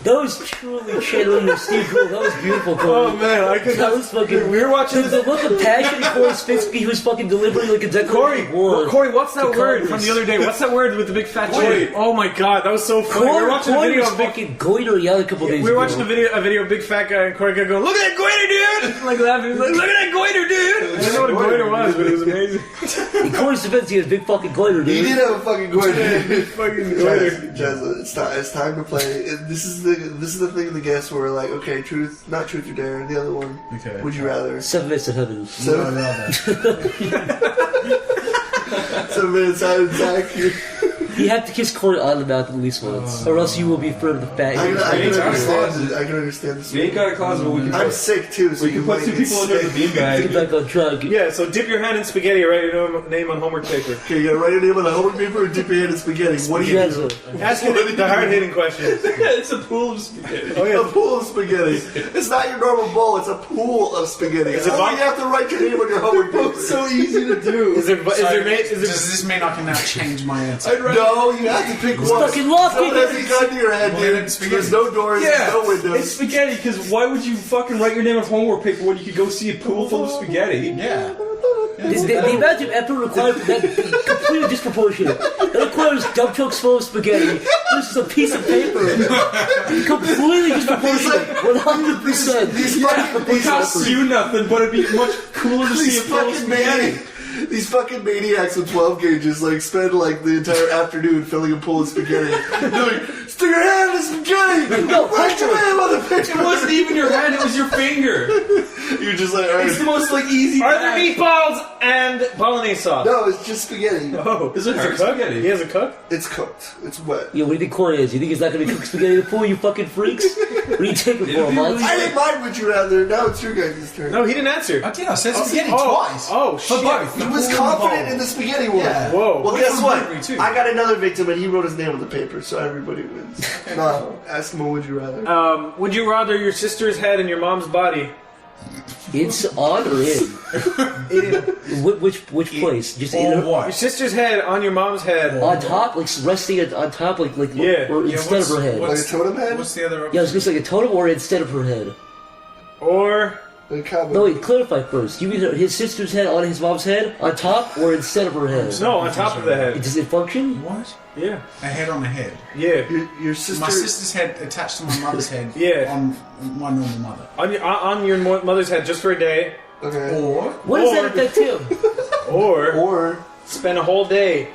That was truly channeling your Steve Gould. That was beautiful, Corey. Oh man, I could. That was fucking. We were watching the look of passion in Corey's face. He was fucking delivering like a declaration of war. Corey, what's that word from the other day? What's that word with the big fat shit? Oh my god, that was so funny. We were watching a video of fucking goiter yelling a couple days ago. We were watching a video of big fat guy and Corey going, "Look at that goiter, dude!" Like laughing. He's like, "Look at that goiter, dude!" I didn't know what a goiter was, but it was amazing. In Corey's defense, he had a big fucking goiter, dude. He did have a fucking goiter. Big fucking goiter. Jazza, it's time to play. This is the thing. The guess where we're like, okay, not truth or dare. The other one, okay. Would you rather? 7 minutes in heaven. 7 minutes out of Zach. You have to kiss Corey on the mouth at least once, or else you will be forever the fat. I can understand this. We ain't got a closet, but we can. I'm sick too, so we can put 2 people under the beanbag. Get back on track. Yeah, so dip your hand in spaghetti, write your name on homework paper. Okay, you gotta write your name on the homework paper or dip your hand in spaghetti. What do you do? Ask the hard-hitting questions. It's a pool of spaghetti. Oh yeah, a pool of spaghetti. It's not your normal bowl. It's a pool of spaghetti. You have to write your name on your homework paper. It's so easy to do. Does this mean I can now change my answer? No, you have to pick one. Fucking lock Someone has a gun to your head, dude. There's no doors, there's no windows. It's spaghetti, because why would you fucking write your name on homework paper when you could go see a pool full of spaghetti? Yeah. The amount of effort required for that is completely disproportionate. That requires dump trucks full of spaghetti versus a piece of paper. Completely disproportionate. 100%. It costs you nothing, but it'd be much cooler to see a pool of spaghetti. These fucking maniacs with 12 gauges like spend like the entire afternoon filling a pool of spaghetti. They're like, stick your hand in the spaghetti! No, right your hand, motherfucker! It wasn't even your hand, it was your finger. You're just like, alright. It's the most like easy. Are there meatballs and bolognese sauce? No, it's just spaghetti. Oh, Is it hard cooked? spaghetti? He has a cook? It's cooked. It's wet. Yo, what do you think Corey is? You think he's not going to cook spaghetti in the pool, you fucking freaks? What are you taking for, month? I didn't mind what you rather. Now it's your guys' turn. No, he didn't answer. I did. I said spaghetti twice. Oh, For shit. both. He was confident in the spaghetti one. Yeah. Whoa. Well, Which guess one's what? hungry, too? I got another victim, and he wrote his name on the paper, so everybody wins. No, ask him, what would you rather? Would you rather your sister's head in your mom's body? It's on or in? Which place? Just in Or what? Your sister's head on your mom's head. On top, like resting it on top, like Yeah. or instead of her head. Like a totem head? What's the other option? Yeah, I was gonna say like a totem or instead of her head. Or Like cowboy. No, wait, clarify first. You mean his sister's head on his mom's head, on top, or instead of her head? no, on top of the head. Does it function? What? Yeah. A head on a head. Yeah. Your sister. My sister's head attached to my mother's head. Yeah. On my normal mother. On your mother's head just for a day. Okay. Or What does that affect him? Or spend a whole day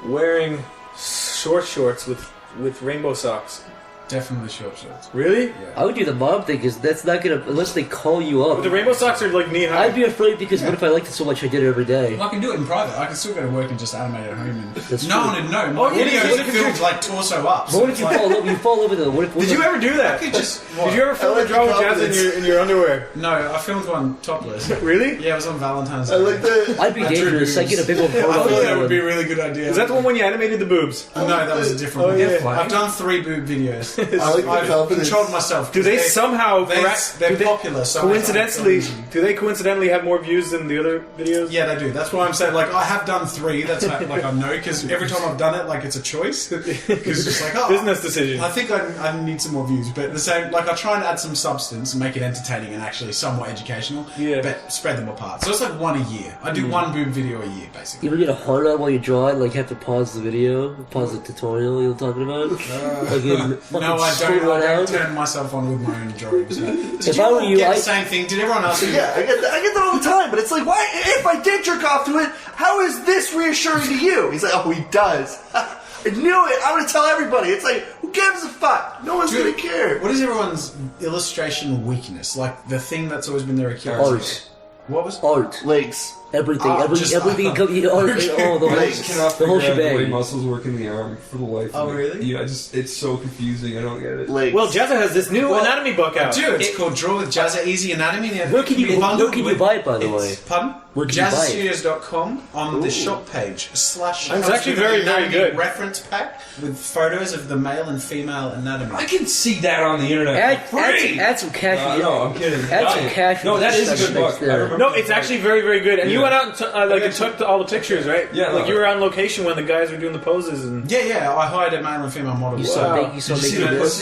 wearing shorts with rainbow socks. definitely short shorts. Really? Yeah. I would do the mom thing because that's not gonna unless they call you up. But the rainbow socks are like knee high. I'd be afraid because what if I liked it so much I did it every day? Well, I can do it in private. I can still go to work and just animate at home, and That's no true. one would know. Oh, My yeah, videos yeah, are filmed like torso up. But what if you fall over? You fall over though. What if? Did you ever do that? I could just. Did you ever film a draw with Jazza in your underwear? No, I filmed one topless. Really? Yeah, it was on Valentine's Day. I like that. I'd be dangerous. I get a big old I photo. thought that would be a really good idea. Is that the one when you animated the boobs? No, that was a different one. yeah. I've done 3 boob videos. I like the I've confidence. controlled myself. Do they somehow They're popular. So coincidentally? Do they coincidentally have more views than the other videos? Yeah, they do. That's why I'm saying, like, I have done 3. That's like I know, because every time I've done it, like, it's a choice. Because it's just like, oh, business decision. I think I need some more views, but the same, like, I try and add some substance and make it entertaining and actually somewhat educational. Yeah. But spread them apart. So it's like 1 a year. I do 1 boob video a year, basically. You ever get a hard on while you're drawing? Like have to pause the video, pause the tutorial you're talking about? Like No, I don't turn myself on with my own drawings. Did If you I were all you, get I- the same thing? Did everyone else? Yeah, I get that all the time, but it's like, why? If I did jerk off to it, how is this reassuring to you? He's like, oh, he does. I knew it. I'm gonna tell everybody. It's like, who gives a fuck? No one's gonna care. What is everyone's illustration weakness? Like the thing that's always been their Achilles? Art. What was? Art. Legs. Everything. Just- Everything. Art. Oh, the Legs. I cannot the whole figure out the way shebang. muscles work in the arm for the life of me. Really? Yeah, it's so confusing. I don't get it. Legs. Well, Jazza has this new anatomy book out. Dude, it's called Draw with Jazza Easy Anatomy. And Where can it you bundled where can you with- buy it, by the way? Pardon? Where can you buy it? JazzaStudios.com on the shop page / It's actually very, very anatomy good. reference pack with photos of the male and female anatomy. I can see that on the internet. Add some cash. No, I'm kidding. Add some cash. No, that is a good book. I remember No, it's actually very, very good. And you went out and took all the pictures, right? Yeah, Like no. you were on location when the guys were doing the poses and. Yeah, I hired a male and female model. You saw Wow. big. You saw Did you big. see that This.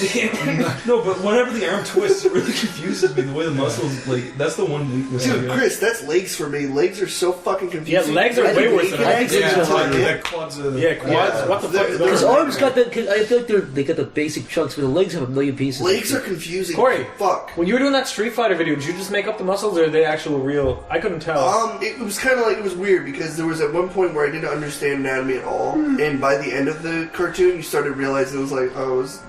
pussy? No, but whenever the arm twists, it really confuses me. The way the muscles, like, that's the one weakness. I Dude, got. Chris, that's legs for me. Legs are so fucking confusing. Yeah, legs are I way think worse than naked arms. legs Yeah, are it's like fine. the quads are the... Yeah, quads. Yeah. What the fuck is Because going on? arms got the. Cause I feel like they got the basic chunks, but the legs have a million pieces. Legs are confusing. Corey. Fuck. When you were doing that Street Fighter video, did you just make up the muscles or are they actual real? I couldn't tell. It was kind of like, it was weird because there was at one point where I didn't understand anatomy at all, and by the end of the cartoon, you started realizing it was like,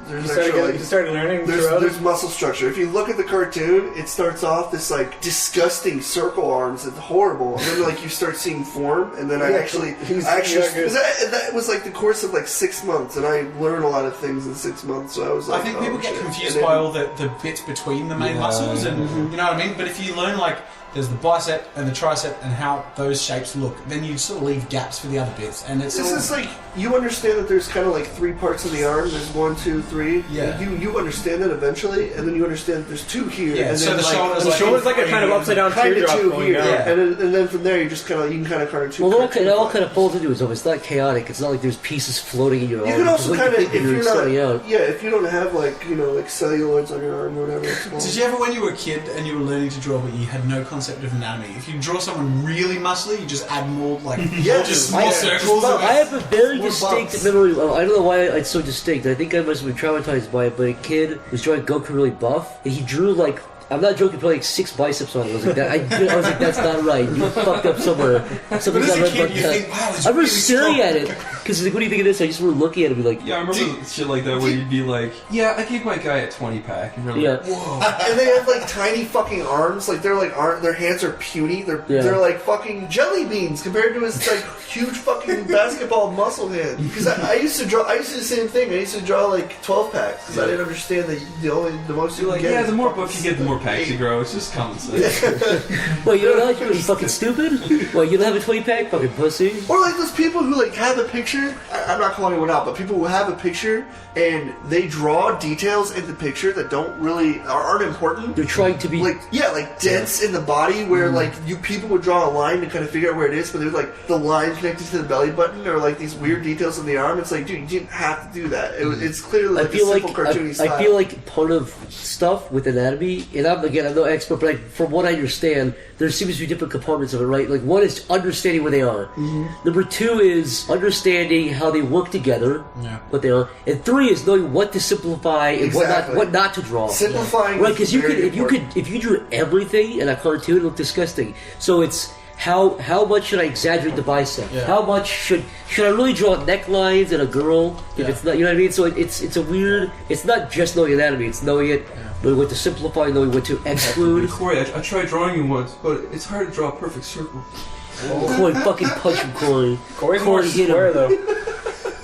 there's actually You started learning throughout there's it? muscle structure. If you look at the cartoon, it starts off this like disgusting circle arms. It's horrible, and then like you start seeing form, and then I actually that was like the course of like 6 months, and I learned a lot of things in 6 months. So I was like, I think people get shit. confused And then- by all the bits between the main muscles, and you know what I mean? But if you learn, like, there's the bicep and the tricep and how those shapes look, then you sort of leave gaps for the other bits, and it's This all... is like, you understand that there's kind of like 3 parts of the arm. There's 1, 2, 3. Yeah. You understand that eventually, and then you understand that there's 2 here. Yeah, and so then the like, shoulders, The shoulder's like a kind of upside down kind of teardrop 2 going here, down. Yeah. and then from there you just kind of carve 2. Well, it all kind of folds into itself. It's not chaotic. It's not like there's pieces floating in your arm. You can also kind of, if you're starting not, out. if you don't have like like celluloids on your arm or whatever. It's called. Did you ever, when you were a kid and you were learning to draw, but you had no concept of anatomy, if you draw someone really muscly, you just add more, like, just small circles? I have a very More distinct bumps. memory. I don't know why it's so distinct. I think I must have been traumatized by it, but a kid was drawing Goku really buff, and he drew like I'm not joking. Put like 6 biceps on it. I was like, that's not right. You fucked up somewhere. Something's not right about that. I remember staring at it because like, what do you think of this? I just remember looking at it and be like, yeah, I remember shit like that where you'd be like, yeah, I gave my guy a 20-pack, and you're like, whoa. And they have like tiny fucking arms. Like they're like their hands are puny. They're like fucking jelly beans compared to his like huge fucking basketball muscle hand. Because I used to do the same thing. I used to draw like 12 packs because I didn't understand that the most you like, get. The more buff you get, the more packs you grow. It's just common sense. Well, you don't know you're fucking stupid. Well, you don't have a 20-pack, fucking pussy. Or like those people who like have a picture. I'm not calling anyone out, but people who have a picture and they draw details in the picture that aren't important. They're trying to be like dents in the body where like people would draw a line to kind of figure out where it is, but there's like the line connected to the belly button or like these weird details in the arm. It's like, dude, you didn't have to do that. It's clearly like a simple cartoony style. I feel like part of stuff with anatomy, and I'm no expert, but from what I understand, there seems to be different components of it, right? Like, one is understanding where they are. Mm-hmm. Number 2 is understanding how they work together, what they are, and 3 is knowing what to simplify and what not to draw. Simplifying, right? Because if you drew everything in a cartoon, it would look disgusting. So it's how much should I exaggerate the bicep? Yeah. How much should I really draw necklines in a girl? If it's not, you know what I mean? So it's a weird. It's not just knowing anatomy; it's knowing it. Knowing what to simplify, knowing what to exclude. Corey, I tried drawing you once, but it's hard to draw a perfect circle. Corey, fucking punch him, Corey. Corey's more square, though.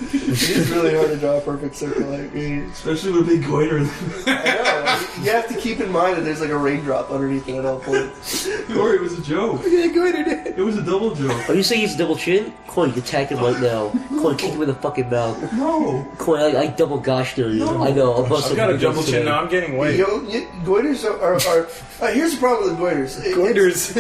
It's really hard to draw a perfect circle, especially with a big goiter. I know. You have to keep in mind that there's like a raindrop underneath it at all points. Corey, it was a joke. Yeah, goitered it. It was a double joke. Are you saying he's a double chin? Corey, attack him right now. Corey, kick him in the fucking mouth. No. Corey, I double goshed there. No. I know. I've got a double chin now. I'm getting weight. Goiters are here's the problem with goiters. Goiters.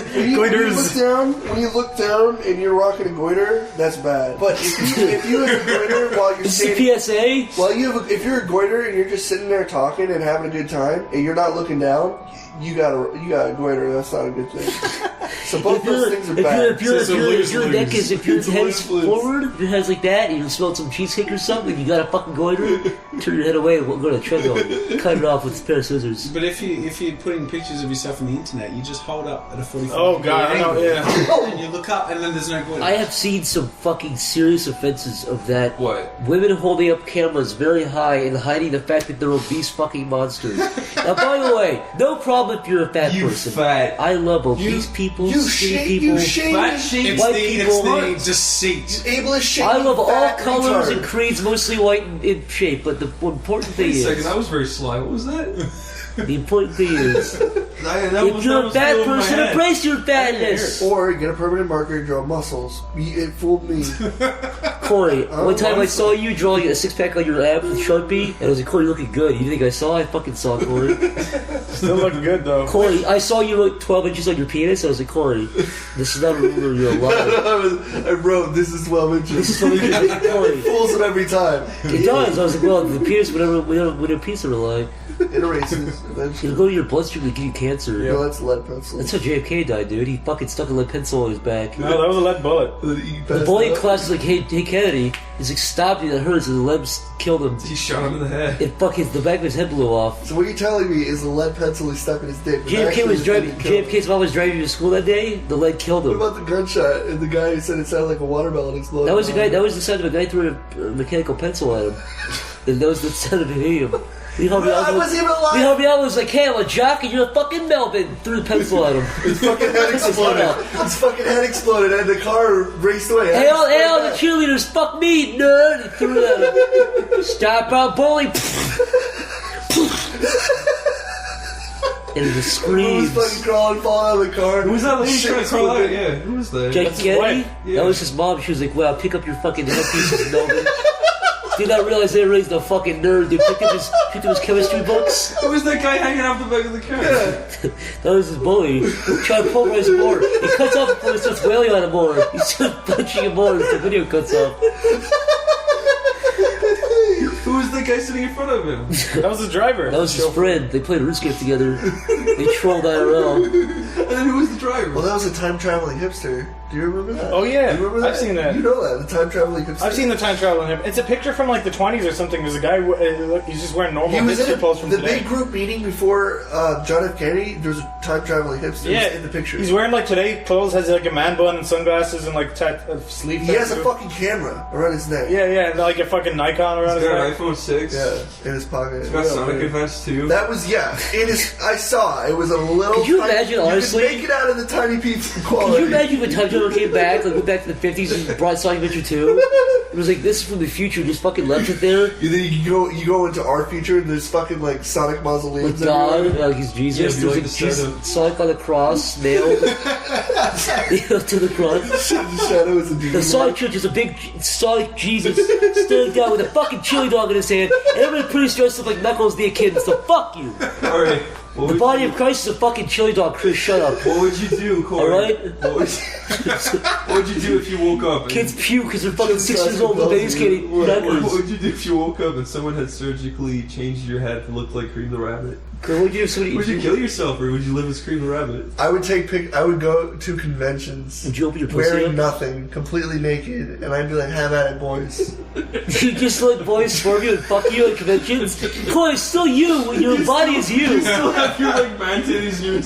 When you look down and you're rocking a goiter, that's bad. But if you have a goiter while you're standing, PSA. Well, if you're a goiter and you're just sitting there talking and having a good time, and you're not looking down, you got a goiter. That's not a good thing. So both those things are bad. If your neck is, if your head is forward, if your head's like that, and you smell some cheesecake or something, you got a fucking goiter, turn your head away and go to the treadmill, cut it off with a pair of scissors. But if you're putting pictures of yourself on the internet, you just hold up at a 45 Oh god, I know, yeah. And you look up and then there's no goiter. I have seen some fucking serious offenses of that. What? Women holding up cameras very high and hiding the fact that they're obese fucking monsters. Now, by the way, no problem if you're a fat person. Fat. I love obese people, skinny people, fat sheep, white people. It's the deceit. I love all colors and creeds, mostly white in shape. But the important thing is, wait a second, that was very sly. What was that? The important thing is, if you're a fat person, embrace your fatness. Or get a permanent marker and draw muscles. It fooled me. Corey, one time I saw you drawing a 6-pack on your abs with Sharpie, and I was like, Corey, you're looking good. You think I saw? I fucking saw, Corey. Still looking good, though. Corey, I saw you look 12 inches on your penis. I was like, Corey, this is not a rule, you're alive. I wrote, this is 12 inches. This is 12 inches. Corey. It fools it every time. It does. I was like, well, the penis, would a piece of alive. It erases eventually. It'll go to your bloodstream and give you cancer. Yeah, that's lead pencil. That's how JFK died, dude. He fucking stuck a lead pencil on his back. No, that was a lead bullet. The bullet in class is like, hey Kennedy. He's like, stop me, that hurts. And the lead killed him. He shot him in the head. The back of his head blew off. So what you're telling me is the lead pencil he stuck in his dick. JFK's mom was driving you to school that day. The lead killed him. What about the gunshot and the guy who said it sounded like a watermelon exploding? That was the sound of a guy throwing a mechanical pencil at him. And that was the sound of him. I wasn't even alive. Leon was like, hey, I'm a jock and you're a fucking Melvin. Threw the pencil at him. His fucking head exploded. And the car raced away. Hey, all the cheerleaders, fuck me, nerd. He threw it at him. Stop out, bully. And the screams. Who was fucking crawling, falling out of the car? Who was that lady trying to crawl out? Yeah, who was that? Jake Kennedy? Yeah. That was his mom. She was like, well, pick up your fucking headpieces, Melvin. Did not realize they raised a fucking nerd. They picked up his chemistry books. Who was that guy hanging off the back of the car? Yeah. That was his bully. Trying to pulverize him more. He cuts off before he starts wailing on him more. He starts punching him more as the video cuts off. Who was the guy sitting in front of him? That was the driver. That was his friend. They played RuneScape together. They trolled IRL. And then who was the driver? Well, that was a time-traveling hipster. Do you remember that? Oh yeah, Do you remember that? I've seen that. You know that, the time-traveling hipster. I've seen the time traveling hipster. It's a picture from like the 20s or something. There's a guy, he's just wearing normal hipster clothes from the today. big group meeting before John F. Kennedy. There's a time-traveling hipster in the picture. He's wearing like today clothes, has like a man bun and sunglasses and like sleeve. He has a fucking camera around his neck. Yeah, and like a fucking Nikon around his He's got neck. an iPhone 6. Yeah, in his pocket. He's got Sonic events too. That was I saw it was a little. Could you imagine, honestly? You could make it out of the tiny piece of quality. Can you imagine when Time Travel came back, like went back to the 50s and brought Sonic Adventure 2? It was like, this is from the future, just fucking left it there. And then you go into our future and there's fucking like Sonic mausoleums. Like God, like he's Jesus. Yeah, There's like like Jesus, Sonic on the cross, nailed to the cross. The shadow is a demon. The Sonic Church is a big Sonic Jesus standing down with a fucking chili dog in his hand, and everybody pretty dressed up like Knuckles the Echidna, so fuck you. Alright. The body of Christ is a fucking chili dog, Chris, shut up. What would you do, Corey? Alright? What would you do if you woke up? Kids puke because they're fucking 6 years old and babies can't eat What crackers. would you do if you woke up and someone had surgically changed your head to look like Cream the Rabbit? What would you do if somebody... Would you kill yourself or would you live as Cream the Rabbit? I would go to conventions. Would you open your pussy wearing up? nothing, completely naked, and I'd be like, have at it, boys. You just let boys swerve you and fuck you at conventions? Corey, it's still you. Your body is you. You still have your like man titties nude.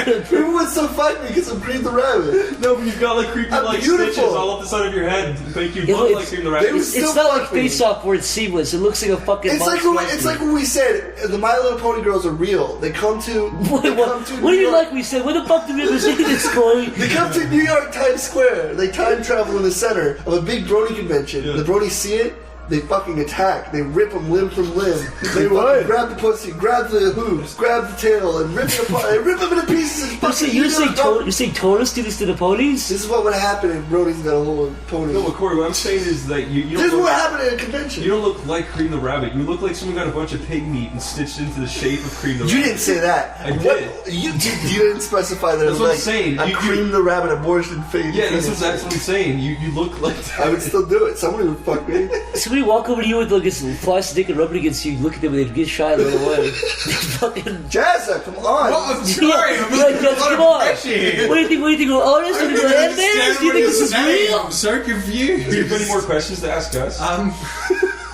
Everyone would still fight me because I'm Cream the Rabbit. No, but you've got like creepy I'm like beautiful. stitches all up the side of your head to make you look like Cream the Rabbit. It's not like Face Off where it's seamless. It looks like a fucking... It's like when we said the My Little Pony girls are real. They come to. What do you like? We said, where the fuck did we ever say this, Corey? They come to New York Times Square. They time travel in the center of a big Brony convention. Yeah. The Bronies see it. They fucking attack. They rip them limb from limb. They fucking grab the pussy, grab the hooves, grab the tail, and rip it apart. They rip them into pieces. You're saying Taurus do this to the ponies? This is what would happen if Bronies got a hold of pony. No, but Corey, what I'm saying is that you don't. This is look, what happened at a convention. You don't look like Cream the Rabbit. You look like someone got a bunch of pig meat and stitched into the shape of Cream the Rabbit. You didn't say that. I did. You didn't specify that. That's what I'm saying. A Cream the Rabbit abortion face. Yeah, that's what I'm saying. You look like that. I would still do it. Somebody would fuck me. Somebody walk over to you with like a plastic dick and rub it against you, look at them and they'd get shy and run away. Fucking Jazza, come on. Well, I'm sorry. I'm like, under a lot come of on. pressure here. What do you think? We're honest? What do you think? We're animators? Do you think this is real? I'm so confused. Do you have any more questions to ask us?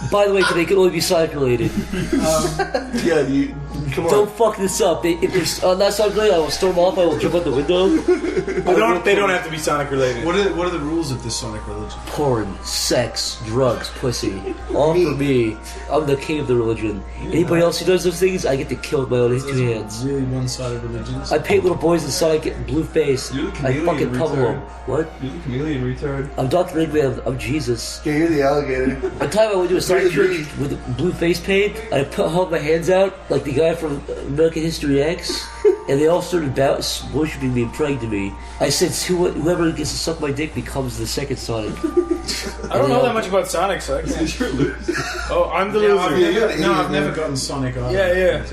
By the way, they can only be Sonic related. Yeah, come on. Don't fuck this up. If they're not Sonic related, I will storm off. I will jump out the window. They don't have to be Sonic related. What are the rules of this Sonic religion? Porn, sex, drugs, pussy. All for me. I'm the king of the religion. Anybody else who does those things, I get to kill with my own two hands. Really one-sided religions. I paint little boys in Sonic get blue face. You're the I chameleon fucking pummel retard. them. What? You're the chameleon retard. I'm Dr. Eggman. I'm Jesus. Yeah, you're the alligator. One time I went to a Sonic You're church with blue face paint. I held my hands out like the guy from American History X, and they all started worshiping me and praying to me. I said, whoever gets to suck my dick becomes the second Sonic. I don't know that much about Sonic, so I can't. Oh, I'm the loser. No, I've never gotten Sonic either. Yeah.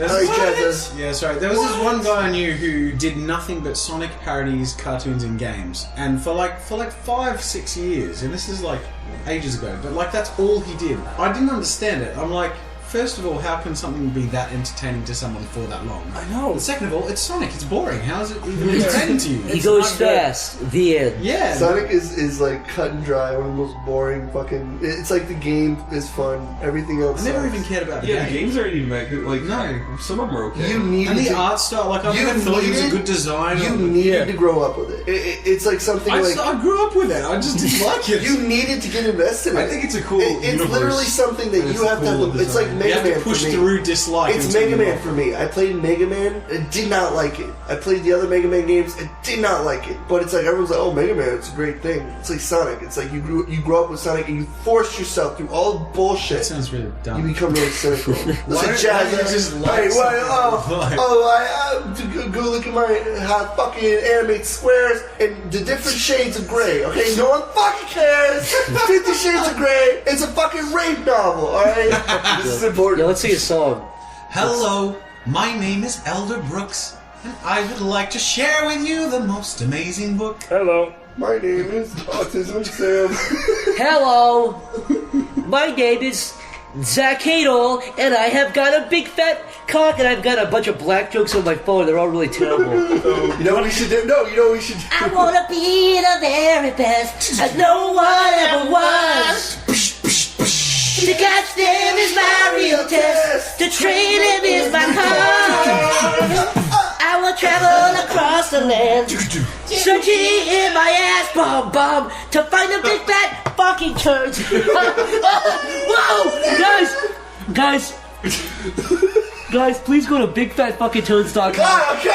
Yeah, sorry. There was this one guy I knew who did nothing but Sonic parodies, cartoons, and games, and for like 5-6 years, and this is like ages ago. But like that's all he did. I didn't understand it. I'm like, first of all, how can something be that entertaining to someone for that long? I know. And second of all, it's Sonic. It's boring. How is it even entertaining to you? He goes fast. The end. Yeah. Sonic is like cut and dry, one of the most boring fucking. It's like the game is fun. Everything else. I never sucks. even cared about the Yeah, the game. games aren't even that good. Like, no, some of them are okay. You needed And the to, art style, like I never thought it was a good design. You needed to grow up with it. It's like something I grew up with it. I just didn't like it. You needed to get invested in it. I think it's a cool It's universe. literally something that And you it's have to cool have. It's like design. Mega You have Man to push for me. through dislike. It's until Mega you Man love it. for me. I played Mega Man. I did not like it. I played the other Mega Man games. I did not like it. But it's like everyone's like, "Oh, Mega Man, it's a great thing." It's like Sonic. It's like you grow up with Sonic and you force yourself through all the bullshit. That sounds really dumb. You become really cynical. Why Listen, don't you Jazza. just like Go look at my how fucking animate squares and the different shades of gray. Okay, no one fucking cares. 50 Shades of Grey. It's a fucking rape novel. All right, this is important. Yeah, let's sing a song. Hello, my name is Elder Brooks, and I would like to share with you the most amazing book. Hello. My name is Autism Sam. Hello. My name is Zach Hadel, and I have got a big fat cock, and I've got a bunch of black jokes on my phone. They're all really terrible. You know what we should do? No, you know what we should do? I wanna be the very best, as no one ever was. To catch them is my real test. To train them is my cause. I will travel across the land, searching in my ass bomb to find a big fat fucking turds. Whoa, guys, please go to bigfatfuckingturds.com. Okay,